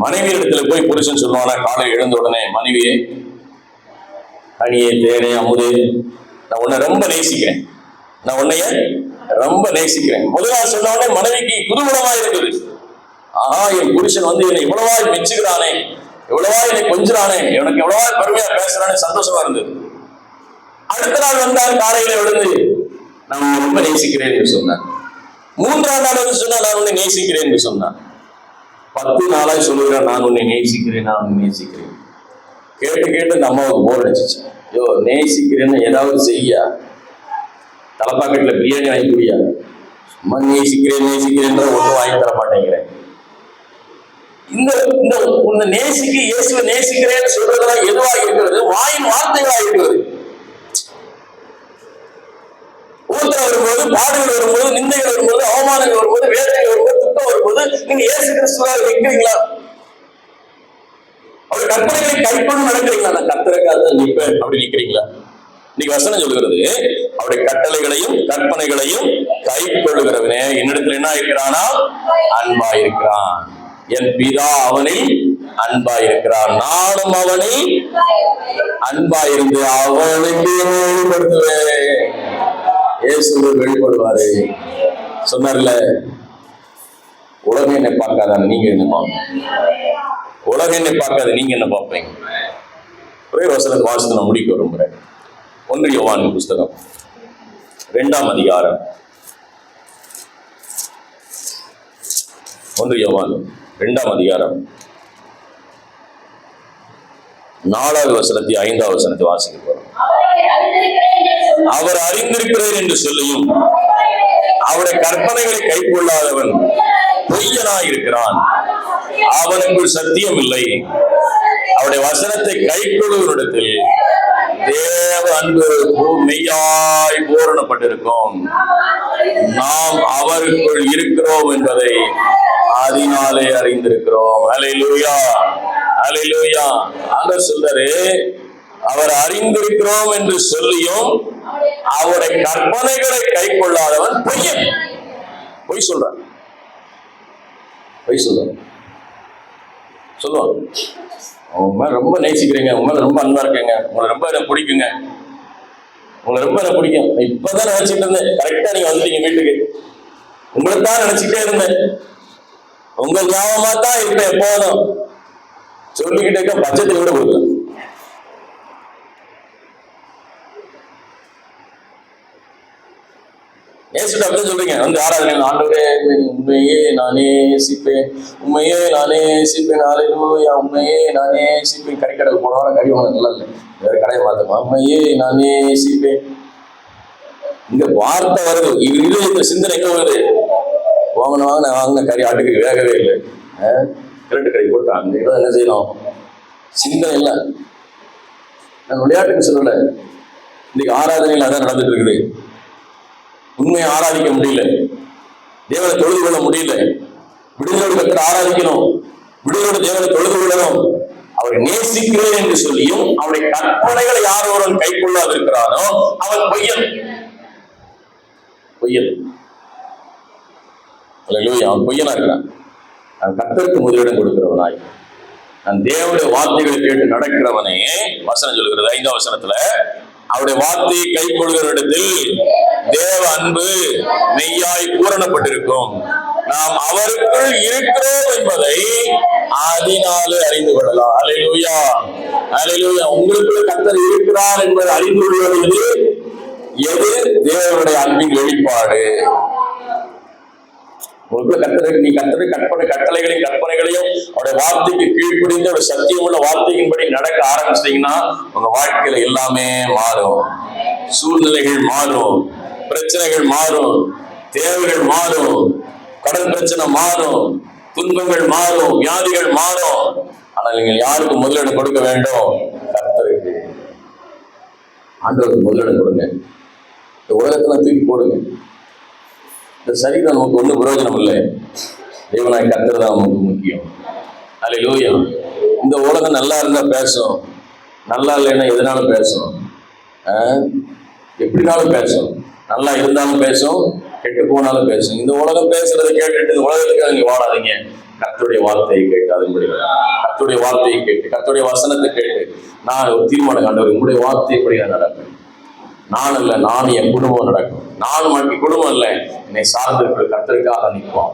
மனைவி இடத்துல போய் புருஷன் சொல்லுவானா, காலையில் எழுந்த உடனே, மனைவியே, கனியே, தேனே, அமுதே, நான் உன்னை ரொம்ப நேசிக்கிறேன், நான் உன்னைய ரொம்ப நேசிக்கிறேன். முதலாவது சொன்ன உடனே மனைவிக்கு குதூகலமா இருக்குது. ஆஹா, என் புருஷன் என்னை இவ்வளவா மெச்சுகிறானே, எவ்வளவா என்னை கொஞ்சிறானே, எனக்கு எவ்வளவா பெருமையா பேசுறானே, சந்தோஷமா இருந்தது. அடுத்த நாள் வந்தால் காலையில விழுந்து, நான் ரொம்ப நேசிக்கிறேன் என்று சொன்னான். 3ஆம் நாள் வந்து சொன்னா, நான் உன்னை நேசிக்கிறேன் என்று சொன்னான். 10 நாளாய் சொல்லுகிறேன், நான் உன்னை நேசிக்கிறேன், நான் உன்னை நேசிக்கிறேன். கேட்டு கேட்டு இந்த அம்மாவுக்கு போர் அடிச்சிச்சு. ஐயோ, நேசிக்கிறேன்னு ஏதாவது செய்யா, தலைப்பாக்கெட்டில் பிரியாணி வாங்கி குடியா, சும்மா நேசிக்கிறேன் நேசிக்கிறேன்ற ஒன்றும் வாங்கி தர மாட்டேங்கிறேன். இந்த உன்னை நேசிக்க, இயேசுவை நேசிக்கிறேன்னு சொல்றதெல்லாம் எதுவாக இருக்கிறது? வாயின் வார்த்தைகளாக இருக்கிறது. ஊத்திரம் வரும்போது, பாடுகள் வரும்போது, நிந்தைகள் வரும்போது, அவமானங்கள் வரும்போது, வேதனைகள் வரும்போது, துக்கம் வரும்போது நீங்க இயேசு கிறிஸ்துவாக நிற்கிறீங்களா? அவர் கற்பனைகளை கைக்கொண்டு நடக்கிறீங்களா? நான் கர்த்தருக்காக நிற்பேன் அப்படி நிற்கிறீங்களா? இன்னைக்கு வசனம் சொல்லுகிறது, அவருடைய கட்டளைகளையும் கற்பனைகளையும் கை கொள்ளுகிறவனே என்னிடத்துல என்ன இருக்கிறானா? அன்பா இருக்கிறான். என் பிதா அவனில் அன்பா இருக்கிறான், நானும் அவனில் அன்பா இருந்து அவனுக்கு வெளிப்படுத்துவேன். இயேசு வெளிப்படுவாரு. சொன்னார்ல, உலகம் என்னை பார்க்காத, நீங்க என்ன பார்ப்பீங்க? உலகம் என்னை பார்க்காத, நீங்க என்ன பார்ப்பீங்க? ஒரே வசனத்தை வாசித்து நான் முடிக்க விரும்புறேன். 1 யோவான் புஸ்தகம் 2ஆம் அதிகாரம், 1 யோவான் 2ஆம் அதிகாரம் 4வது வசனத்தை 5வது வசனத்தை வாசிக்க போறோம். அவர் அறிந்திருக்கிறேன் என்று சொல்லியும் அவருடைய கற்பனைகளை கைக்கொள்ளாதவன் பொய்யனாயிருக்கிறான், அவனுக்குள் சத்தியம் இல்லை. அவருடைய வசனத்தை கைக்கொள்ளுவரிடத்தில் தேவ அன்பு மெய்யாய் பூரணப்பட்டிருக்கும். நாம் அவருக்குள் இருக்கிறோம் என்பதை அதனாலே அறிந்திருக்கிறோம். அல்லேலூயா, அல்லேலூயா. ஆண்டவர் சொல்றாரு, அவர் அறிந்திருக்கிறோம் என்று சொல்லியும் அவருடைய கற்பனைகளை கைக்கொள்ளாதவன் பொய்யன். பொய் சொல்றான், பொய் சொல்றான். சொல்லுவான், உங்க மேல ரொம்ப நேசிக்கிறீங்க, உங்க மேல ரொம்ப அன்பா இருக்கீங்க, உங்களை ரொம்ப எனக்கு பிடிக்குங்க, உங்களை ரொம்ப எனக்கு பிடிக்கும். இப்பதான் நினைச்சிட்டு இருந்தேன், கரெக்டா நீங்க வந்துட்டீங்க வீட்டுக்கு. உங்களை தான் நினைச்சுட்டே இருந்தேன், உங்க ஞாபகமா தான் இருப்பேன் எப்போதும் சொல்லிக்கிட்டே இருக்க. பட்சத்தை விட கொடுக்கல. நேசிட்டு அப்படின்னு சொல்றீங்க, வந்து ஆராதனை, ஆண்டவரே உண்மையே நானே நேசிப்பேன், உண்மையே நானே நேசிப்பேன், ஹல்லேலூயா, உண்மையே நானே நேசிப்பேன். கறிக்கடைக்கு போன வாரம் கறி வாங்க நல்லா இல்லை, வேற கடையை பார்த்தோம். உண்மையே நானே நேசிப்பேன். இந்த வார்த்தை வருது, இது இந்த சிந்தனை எங்க வருது? வாங்கின கறி ஆட்டுக்கு வேகவே இல்லை, கிரட்டு கறி போட்டாங்க. என்ன செய்யணும்? சிந்தனை இல்லை. நான் விளையாட்டுக்கு சொல்லல, இன்னைக்கு ஆராதனையில் அதான் நடந்துட்டு இருக்குது. உண்மையை ஆராதிக்க முடியல, தேவனை தொழுது கொள்ள முடியல. விடுதலோடு கற்று ஆராதிக்கணும், விடுதலோடு தேவனை தொழுது கொள்ளணும். அவரை நேசிக்கிறேன் என்று சொல்லியும் அவருடைய கற்பனைகளை யார் ஒருவன் கை கொள்ளாது இருக்கிறானோ அவன் பொய்யன். பொய்யன், அவன் பொய்யனா இருக்கிறான். அவன் கர்த்தருக்கு முதலிடம் கொடுக்கிறவனாய், நான் தேவனுடைய வார்த்தைகளை கேட்டு நடக்கிறவனே. வசனம் சொல்லுகிறது 5ஆம் வசனத்துல, அவருடைய வார்த்தையை கை கொள்கிறவரிடத்தில் தேவ அன்பு மெய்யாய் பூரணப்பட்டிருக்கும், நாம் அவருக்குள் இருக்கிறோம் என்பதை அதனாலே அறிந்து கொள்ளலாம். அல்லேலூயா, அல்லேலூயா. உங்களுக்குள் கர்த்தர் இருக்கிறார் என்பதை அறிந்து கொள்வது எது? தேவனுடைய அன்பின் வெளிப்பாடு. உங்களுக்குள்ள கர்த்தருக்கு, நீ கர்த்தருடைய கட்டளைகளையும் கற்பனைகளையும் அவருடைய வார்த்தைக்கு கீழ்ப்படிந்து ஒரு சத்தியமுள்ள வார்த்தையின்படி நடக்க ஆரம்பிச்சிட்டீங்கன்னா உங்க வாழ்க்கையில எல்லாமே மாறும். சூழ்நிலைகள் மாறும், பிரச்சனைகள் மாறும், தேவைகள் மாறும், கடன் பிரச்சனை மாறும், துன்பங்கள் மாறும், வியாதிகள் மாறும். ஆனால் நீங்கள் யாருக்கு முதலிடம் கொடுக்க வேண்டும்? கர்த்தருக்கு. ஆண்டவருக்கு முதலிடம் கொடுங்க. இந்த உலகத்துல தூக்கி போடுங்க. இந்த சரீரம் நமக்கு ஒன்றும் பிரயோஜனம் இல்லை, தேவனாய் கர்த்தர் தான் நமக்கு முக்கியம். அல்லேலூயா. இந்த உலகம் நல்லா இருந்தா பேசும், நல்லா இல்லைன்னா எதனாலும் பேசும், எப்படினாலும் பேசும். நல்லா இருந்தாலும் பேசும், கெட்டு போனாலும் பேசும். இந்த உலகம் பேசுறதை கேட்டுட்டு இந்த உலகத்துக்காக நீங்க வாழாதீங்க. கர்த்தருடைய வார்த்தையை கேட்டு, அதன்படி கர்த்தருடைய வார்த்தையை கேட்டு, கர்த்தருடைய வசனத்தை கேட்டு நான் ஒரு தீர்மானம் காண்டவர், உங்களுடைய வார்த்தைப்படி நான் நடப்பேன். நான் இல்லை, நானும் என் குடும்பம் நடக்கும். நானும் என் குடும்பம் இல்லை, என்னை சார்ந்திருக்கிற கர்த்தருக்காக நிற்போம்,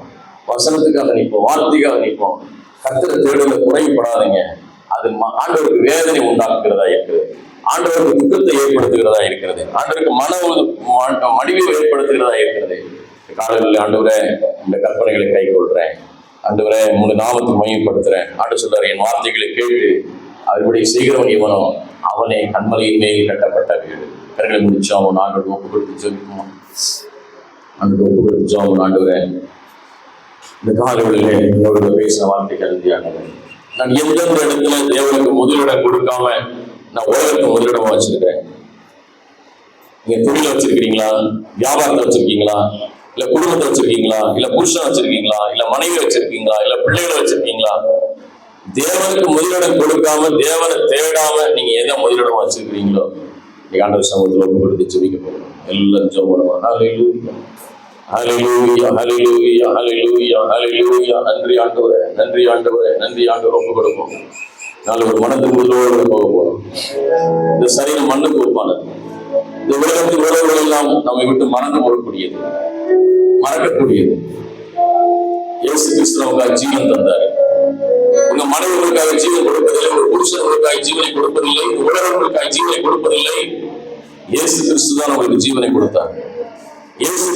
வசனத்துக்காக நிற்போம், வார்த்தைக்காக நிற்போம். கர்த்தரை தேடுவதை குறைப்படாதீங்க. அது ஆண்டவருக்கு வேதனை உண்டாக்குகிறதா இருக்கிறது, ஆண்டவருக்கு துக்கத்தை ஏற்படுத்துகிறதா இருக்கிறது, ஆண்டவருக்கு மடிவை ஏற்படுத்துகிறதா இருக்கிறது. காலையில் ஆண்டவரே இந்த கற்பனைகளை கை கொள்றேன், ஆண்டவரே உங்களுடைய நாமத்தை மையப்படுத்துறேன். ஆண்டு சொல்றாரு, என் வார்த்தைகளை கேட்டு அவருபடி செய்கிறவன் இவனோ அவனே கண்மலையின் மேல் கட்டப்பட்ட வீடு. கரைகளை முடிச்சோம் அவன் ஆண்டோடு ஒப்பு கொடுத்து ஜெபிக்குமா? ஆண்டோடு ஒப்பு கொடுத்து ஜெபம். ஆண்டவரே இந்த காலைகளிலே என்னோட பேசின வார்த்தைகள் தியானங்கள், நான் எந்தெந்த இடத்துல தேவனுக்கு முதலிடம் கொடுக்காம நான் உலகத்துக்கு முதலிடமா வச்சிருக்கேன். நீங்க தொழில வச்சிருக்கீங்களா, வியாபாரத்தை வச்சிருக்கீங்களா, இல்ல குடும்பத்தை வச்சிருக்கீங்களா, இல்ல புருஷன் வச்சிருக்கீங்களா, இல்ல மனைவி வச்சிருக்கீங்களா, இல்ல பிள்ளைகளை வச்சிருக்கீங்களா? தேவனுக்கு முதலிடம் கொடுக்காம தேவனை தேடாம நீங்க எதை முதலிடமா வச்சிருக்கிறீங்களோ நீங்க ஆண்டவர் சமூகத்தில் ஒப்பு கொடுத்து ஜெபிக்க போகணும். எல்லாம் ஜெபம் பண்ணுவோம். ஹல்லேலூயா, ஹல்லேலூயா, ஹல்லேலூயா, ஹல்லேலூயா, ஹல்லேலூயா. நன்றி ஆண்டவரே, நன்றி ஆண்டவரே, நன்றி ஆண்டவர். ஒப்பு கொடுப்போம். நாளை ஒரு மனதின் முதலோடு போக போறோம். இந்த சரீரம் மண்ணுக்கு ஒப்பானது. இந்த உலகத்தின் உறவுகள் எல்லாம் நம்மை விட்டு மறந்து போடக்கூடியது, மறக்கக்கூடியது. இயேசு கிறிஸ்து நமக்காக ஜீவன் தந்தார். உங்க மனைவர்களுக்காக ஜீவன் கொடுப்பதில்லை, ஒரு புருஷர்களுக்காக ஜீவனை கொடுப்பதில்லை, உலகங்களுக்காக ஜீவனை கொடுப்பதில்லை. இயேசு கிறிஸ்து தான் உங்களுக்கு ஜீவனை கொடுத்தார். இயேசு